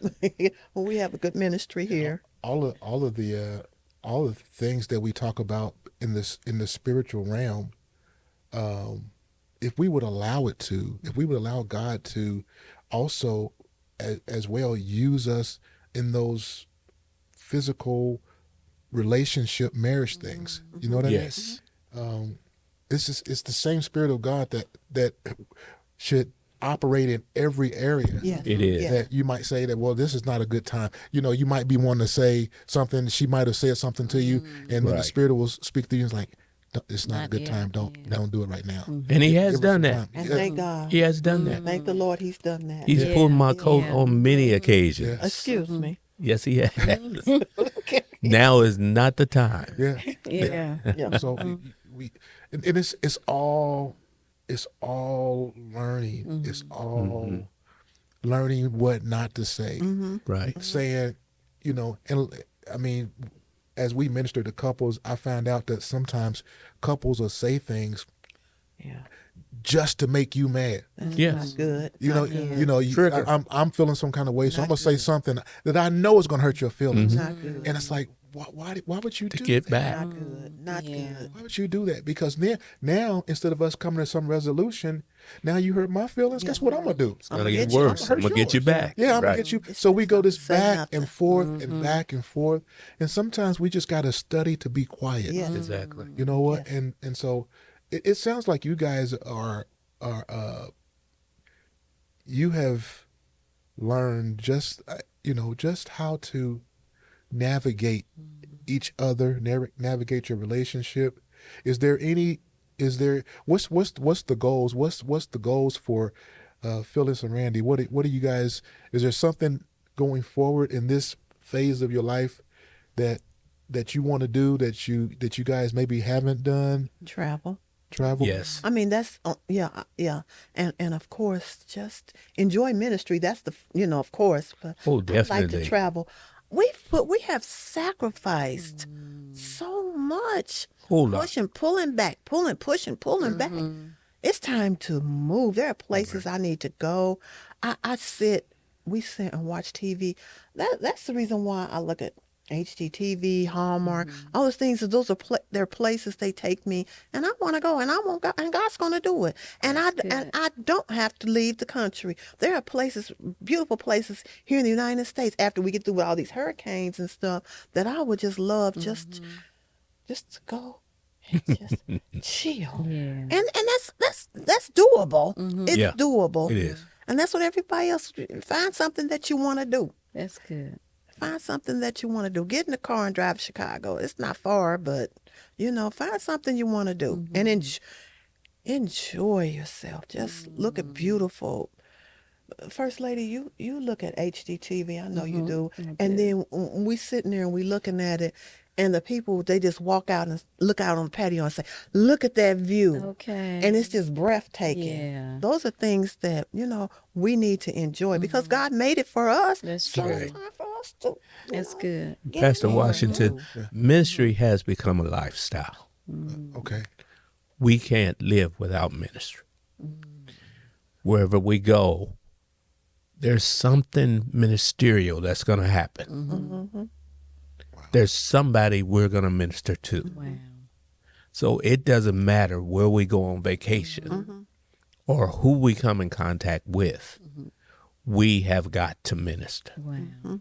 well, we have a good ministry here. all of the things that we talk about in the spiritual realm, if we would allow God to also as well use us in those physical relationship marriage things, you know what I mean? Yes. It's the same spirit of God that should operate in every area. Yes, It is. Yeah. That you might say that, well, this is not a good time. You know, you might be wanting to say something. She might have said something to you, and then the Right. spirit will speak to you. And it's like, it's not a Not good yet, time. Don't do it right now. And he has Give her done some that. time. And Yeah. thank God. He has done that. Thank the Lord, he's done that. He's Yeah. pulled my coat Yeah. on many occasions. Yes. Excuse me. Yes, he has. Now is not the time. Yeah. Yeah. Yeah. So we and it's all learning. It's all learning what not to say. Right. Saying, you know, and I mean, as we minister to couples, I found out that sometimes couples will say things Yeah. just to make you mad. That's Yes. not good. You know, Not good. Trigger. I'm feeling some kind of way, so Not I'm gonna say good. something that I know is gonna hurt your feelings, Not good. and it's like, why would you To do get that? back. Not good. Not Yeah. good. Why would you do that? Because now instead of us coming to some resolution, now you hurt my feelings. Guess what I'm gonna do? It's going to get get you. worse. I'ma I'm hurt going to get you yours. back. Yeah, I'm gonna Right. get you. It's So we go this say back nothing. and forth and back and forth, and sometimes we just gotta study to be quiet. Yes. Exactly. You know what? Yes. And so it sounds like you guys are you have learned just just how to navigate each other, navigate your relationship. Is there what's the goals? What's the goals for Phyllis and Randy? What are you guys? Is there something going forward in this phase of your life that you want to do that you guys maybe haven't done? Travel. Travel. Yes. I mean, that's yeah, and of course, just enjoy ministry. That's of course. But Oh, I like definitely. to travel. We have sacrificed so much, Whole lot. pushing, pulling back, pushing, pulling back. It's time to move. There are places I need to go. We sit and watch TV. That's the reason why I look at HGTV, Hallmark, all those things. Those are they're places they take me, and I want to go, and I want God, and God's going to do it. And I don't have to leave the country. There are places, beautiful places here in the United States. After we get through with all these hurricanes and stuff, that I would just love just to go Just chill. Yeah. And that's doable. It's Yeah, doable. it is. And that's what everybody else, find something that you want to do. That's good. Find something that you want to do. Get in the car and drive to Chicago. It's not far, but find something you want to do and enjoy yourself. Just look at beautiful. First Lady, you look at HGTV. I know you do. And then we sitting there and we looking at it, and the people, they just walk out and look out on the patio and say, "Look at that view." Okay. And it's just breathtaking. Yeah. Those are things that we need to enjoy because God made it for us. That's so true. it's time for us to. That's good. get Pastor in there and Washington, do. ministry has become a lifestyle. Okay. We can't live without ministry. Wherever we go, there's something ministerial that's going to happen. There's somebody we're going to minister to. Wow. So it doesn't matter where we go on vacation or who we come in contact with. We have got to minister. Wow.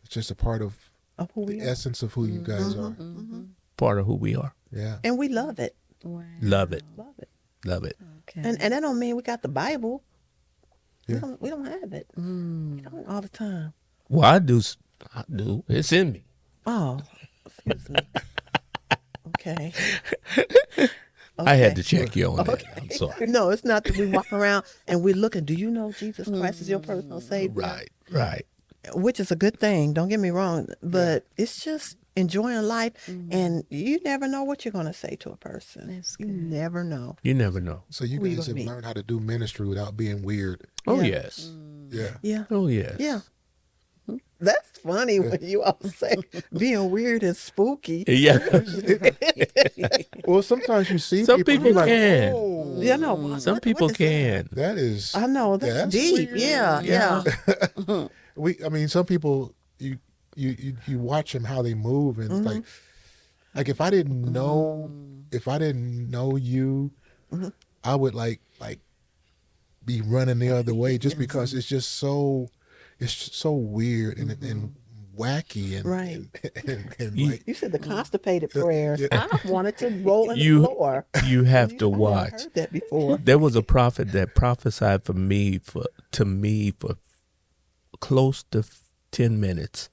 It's just a part of Of who we the are. essence of who you guys are. Part of who we are. Yeah. And we love it. Wow. Love it. Love it. Love it. Okay. And that don't mean we got the Bible. Yeah. We don't have it. We don't all the time. Well, I do. It's in me. Oh, excuse me. Okay. I had to check you on that. I'm sorry. No, it's not that we walk around and we're looking, do you know Jesus Christ is your personal Savior? Right, right. Which is a good thing, don't get me wrong, but it's just enjoying life, and you never know what you're going to say to a person. That's You good. never know. You never know. So you Who you guys gonna have be? learned how to do ministry without being weird. Oh, Yeah. yes. Yeah. Yeah. Oh, yes. Yeah. That's funny when you all say being weird and spooky. Yeah. Well, sometimes you see Some people, people you're like, can. "Oh, You know, Some what people is that? can. that is." I know that's, That's deep. weird. Yeah. I mean, some people you watch them how they move, and it's like if I didn't know you, I would like be running the other way just because it's just so weird and wacky and Right. and You- like You said the constipated prayers. yeah. I wanted to roll in You- the floor. You have to I never watch. heard that before. There was a prophet that prophesied to me for close to 10 minutes,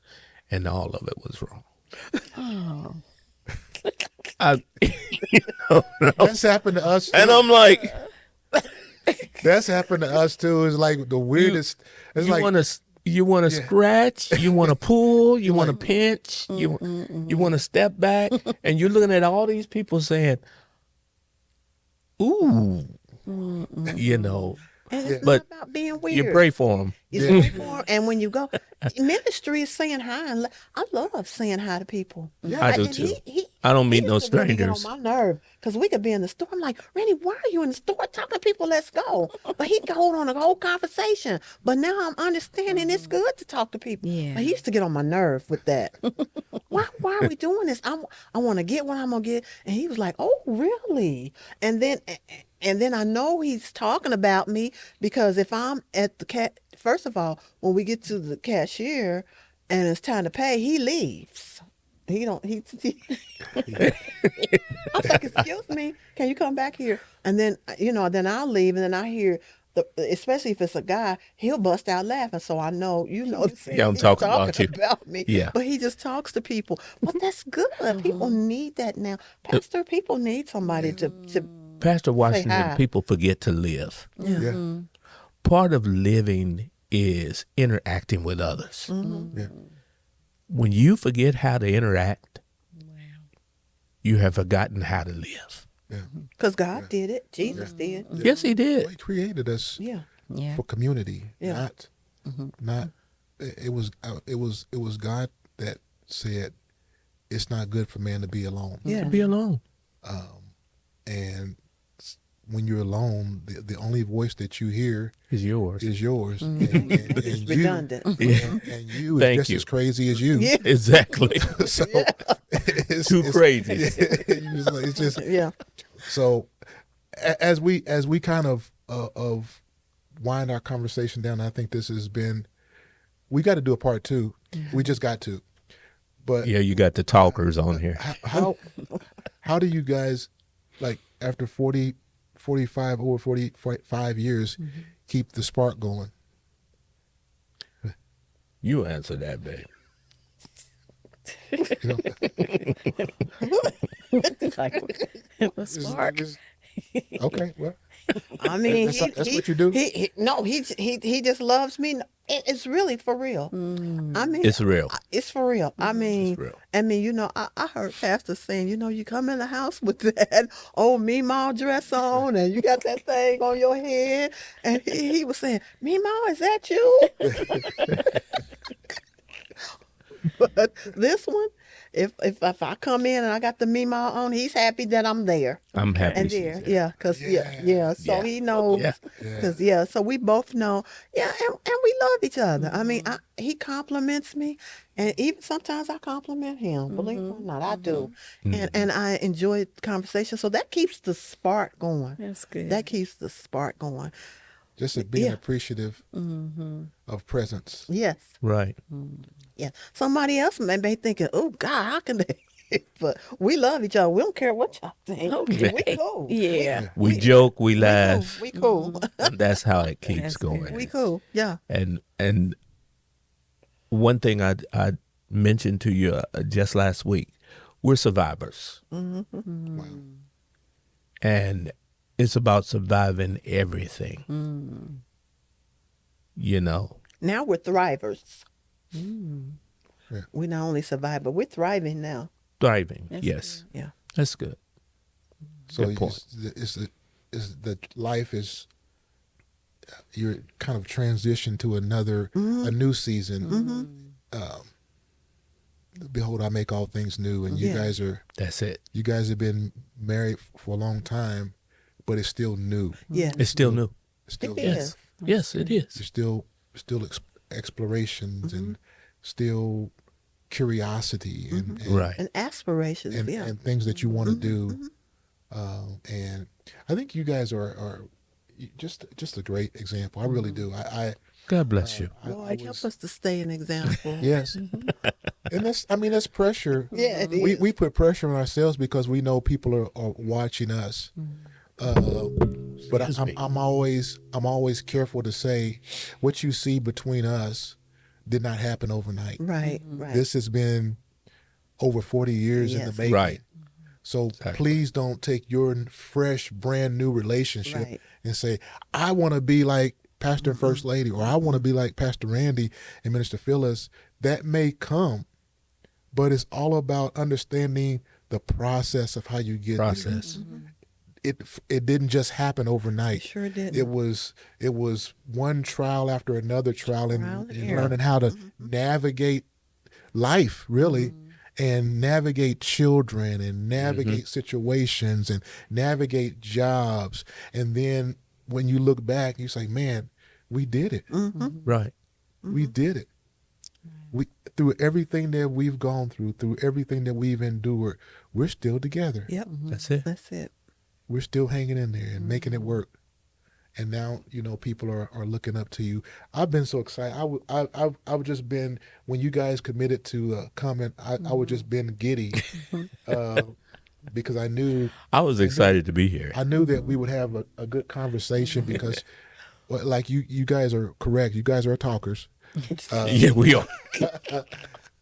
and all of it was wrong. Oh. that's happened to us. And too. I'm like, That's happened to us too. It's like the weirdest. It's you like want to Yeah. scratch, you want to pull, you want to pinch, you want to step back, and you're looking at all these people saying, "Ooh," you know. And it's But not about being weird. You pray for them. You pray for 'em, and when you go, ministry is saying hi. And I love saying hi to people. I do and too. He I don't meet no used to really get strangers. on my nerve because we could be in the store. I'm like, Randy, why are you in the store talking to people? Let's go. But he could hold on a whole conversation. But now I'm understanding it's good to talk to people. Yeah. But he used to get on my nerve with that. why are we doing this? I want to get what I'm gonna get. And he was like, oh, really? And then I know he's talking about me because if I'm at the first of all, when we get to the cashier and it's time to pay, he leaves. He don't. He I was like, excuse me, can you come back here? And then then I'll leave, and then I hear especially if it's a guy, he'll bust out laughing. So I know, Yeah, I'm he's talking about you. about me. Yeah. But he just talks to people. But that's good. People need that now. Pastor, people need somebody to Pastor hi. Washington, people forget to live. yeah, Part of living is interacting with others. yeah. When you forget how to interact, you have forgotten how to live. because God did it. Jesus did. Yes, he did. Well, he created us Yeah. Yeah. for community, Yeah. not. It was God that said it's not good for man to be alone. Yeah. Be alone. And when you're alone, the only voice that you hear Is yours. is yours. It's And redundant. and you is Thank just you. as crazy as you. Yeah. Exactly. So it's Too crazy. It's just Yeah. so as we kind of wind our conversation down. I think this has been. We got to do a part 2. We just got to. But Yeah, you got the talkers on here. how do you guys, like after 40, 45, over 45 years, keep the spark going? You answer that, babe. You know, Like a Is- spark. is- okay, well, I mean, that's what you do? He just loves me. It's really for real. I mean, It's real. It's for real. I mean, real. I heard Pastor saying, you come in the house with that old Meemaw dress on, and you got that thing on your head, and he was saying, Meemaw, is that you? But this one, if I come in and I got the Meemaw on, he's happy that I'm there. I'm happy. And she's there, there. yeah, cause yeah. So Yeah. he knows, Yeah. cause so we both know, and we love each other. I mean, he compliments me, and even sometimes I compliment him. Believe it or not, I do, and I enjoy the conversation. So that keeps the spark going. That's good. That keeps the spark going. Just being Yeah. appreciative of presence. Yes, Right. yeah. Somebody else may be thinking, oh God, how can they? But we love each other. We don't care what y'all think. Okay. We cool. Yeah. We joke, we We cool. laugh. We cool. And that's how it keeps That's going. good. We cool. Yeah. And one thing I mentioned to you just last week, we're survivors, Wow. and it's about surviving everything. You know, Now we're thrivers. Yeah. We not only survive, but we're thriving now. thriving. That's Yes, Yeah. that's good. So Good point. it's the life is, you're kind of transitioned to a new season. Behold, I make all things new, and Yeah. That's it. you guys have been married for a long time, but it's still new. Yeah. It's still new. It's still It Yes, is. yes, it is. There's still explorations and still curiosity and Right. And aspirations. and, Yeah. and things that you want to do. And I think you guys are just a great example. I really do. I God bless you. Lord, help us to stay an example. yes, and that's pressure. Yeah, it we is. put pressure on ourselves because we know people are watching us. But Excuse me. I'm always careful to say what you see between us did not happen overnight. Right. Right. This has been over 40 years in the Yes. making. Right. So Exactly. please don't take your fresh, brand new relationship Right. and say, I want to be like Pastor and First Lady, or I want to be like Pastor Randy and Minister Phyllis. That may come, but it's all about understanding the process of how you get there. Process. It didn't just happen overnight. It sure didn't. It was one trial after another trial, Trial and and error. learning how to navigate life, really, and navigate children, and navigate situations, and navigate jobs. And then when you look back, you say, man, we did it. Right. We did it. We, through everything that we've gone through everything that we've endured, we're still together. Yep. That's it. That's it. We're still hanging in there and making it work. And now, people are looking up to you. I've been so excited. I've just been, when you guys committed to comment, I would just been giddy because I knew I was excited to be here. that we would have a good conversation because, well, like you guys are correct. You guys are talkers. Yeah, we are.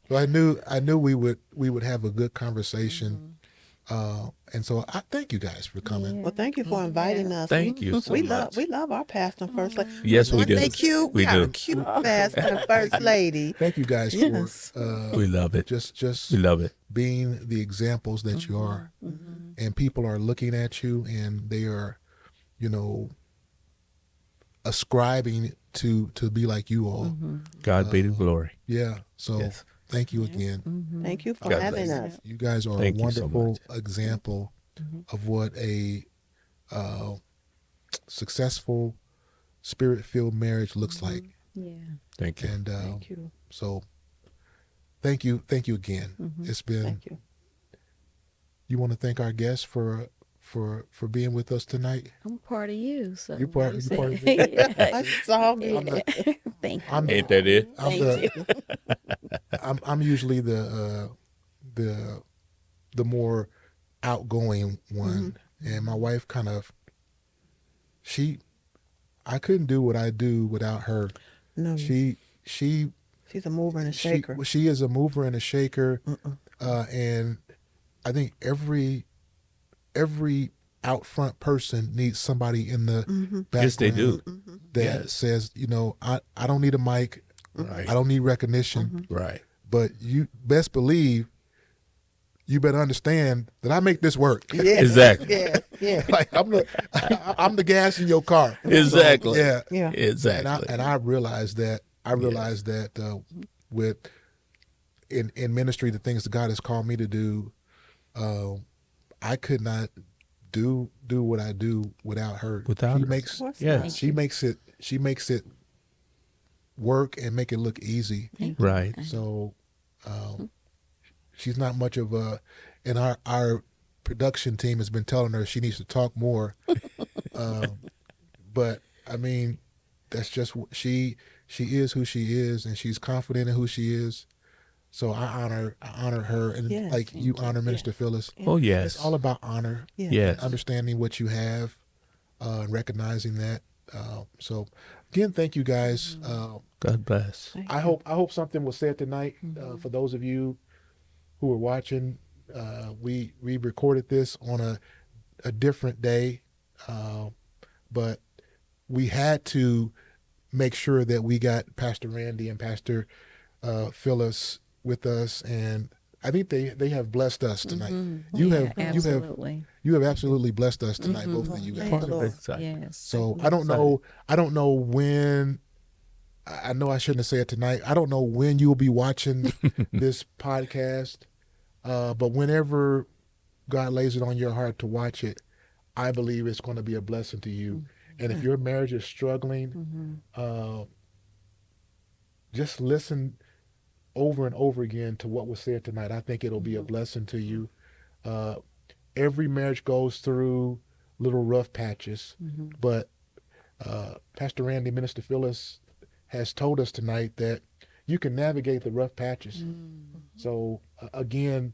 So I knew we would have a good conversation. And so I thank you guys for coming. Well, thank you for inviting us. Thank you so we much. love our pastor and first lady. Yes, we Aren't do. they cute? We got a do. cute pastor and first lady. Thank you guys Yes. for We love it. just We love it. being the examples that you are. And people are looking at you and they are, ascribing to be like you all. God be the glory. Yeah. So Yes. thank you again. Thank you for God having bless us. You guys are Thank a you so wonderful much. example of what a successful spirit-filled marriage looks like. Yeah. Thank you. And Thank you. so thank you again. It's been, Thank you. you want to thank our guests for being with us tonight? I'm part of you. So You're part of me. Yeah. It's all good. Yeah. Thank you. Ain't that it? I'm usually the more outgoing one, and my wife kind of I couldn't do what I do without her. No, She she's a mover and a shaker. She is a mover and a shaker, and I think every out front person needs somebody in the background. Yes, they do. That says, I don't need a mic, Right. I don't need recognition, Right. but you best believe you better understand that I make this work. Yes. Exactly. Yes. Yes. Like I'm the gas in your car. Exactly. So, Yeah. Exactly. And I realized that. With in ministry, the things that God has called me to do, I could not do what I do without her. Without she her. makes Yes. she makes it work and make it look easy. Right. So she's not much of a, and our production team has been telling her she needs to talk more. But I mean, that's just she is who she is, and she's confident in who she is. So I honor her, and Yes, like you honor Minister Phyllis. Oh, yes. It's all about honor, Yes. understanding what you have, and recognizing that. So again, thank you guys. God bless. I hope something was said tonight for those of you who are watching. We recorded this on a different day, but we had to make sure that we got Pastor Randy and Pastor Phyllis with us, and I think they have blessed us tonight. You have absolutely blessed us tonight, both of you guys. Part of it. Yes. So I don't know when. I know I shouldn't have said it tonight. I don't know when you'll be watching this podcast, but whenever God lays it on your heart to watch it, I believe it's going to be a blessing to you. And if your marriage is struggling, just listen over and over again to what was said tonight. I think it'll be a blessing to you. Every marriage goes through little rough patches, but Pastor Randy, Minister Phyllis has told us tonight that you can navigate the rough patches. So again,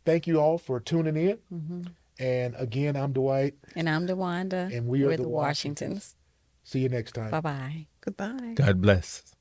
thank you all for tuning in. And again, I'm Dwight. And I'm DeWanda. And we are We're the the Washingtons. See you next time. Bye-bye. Goodbye. God bless.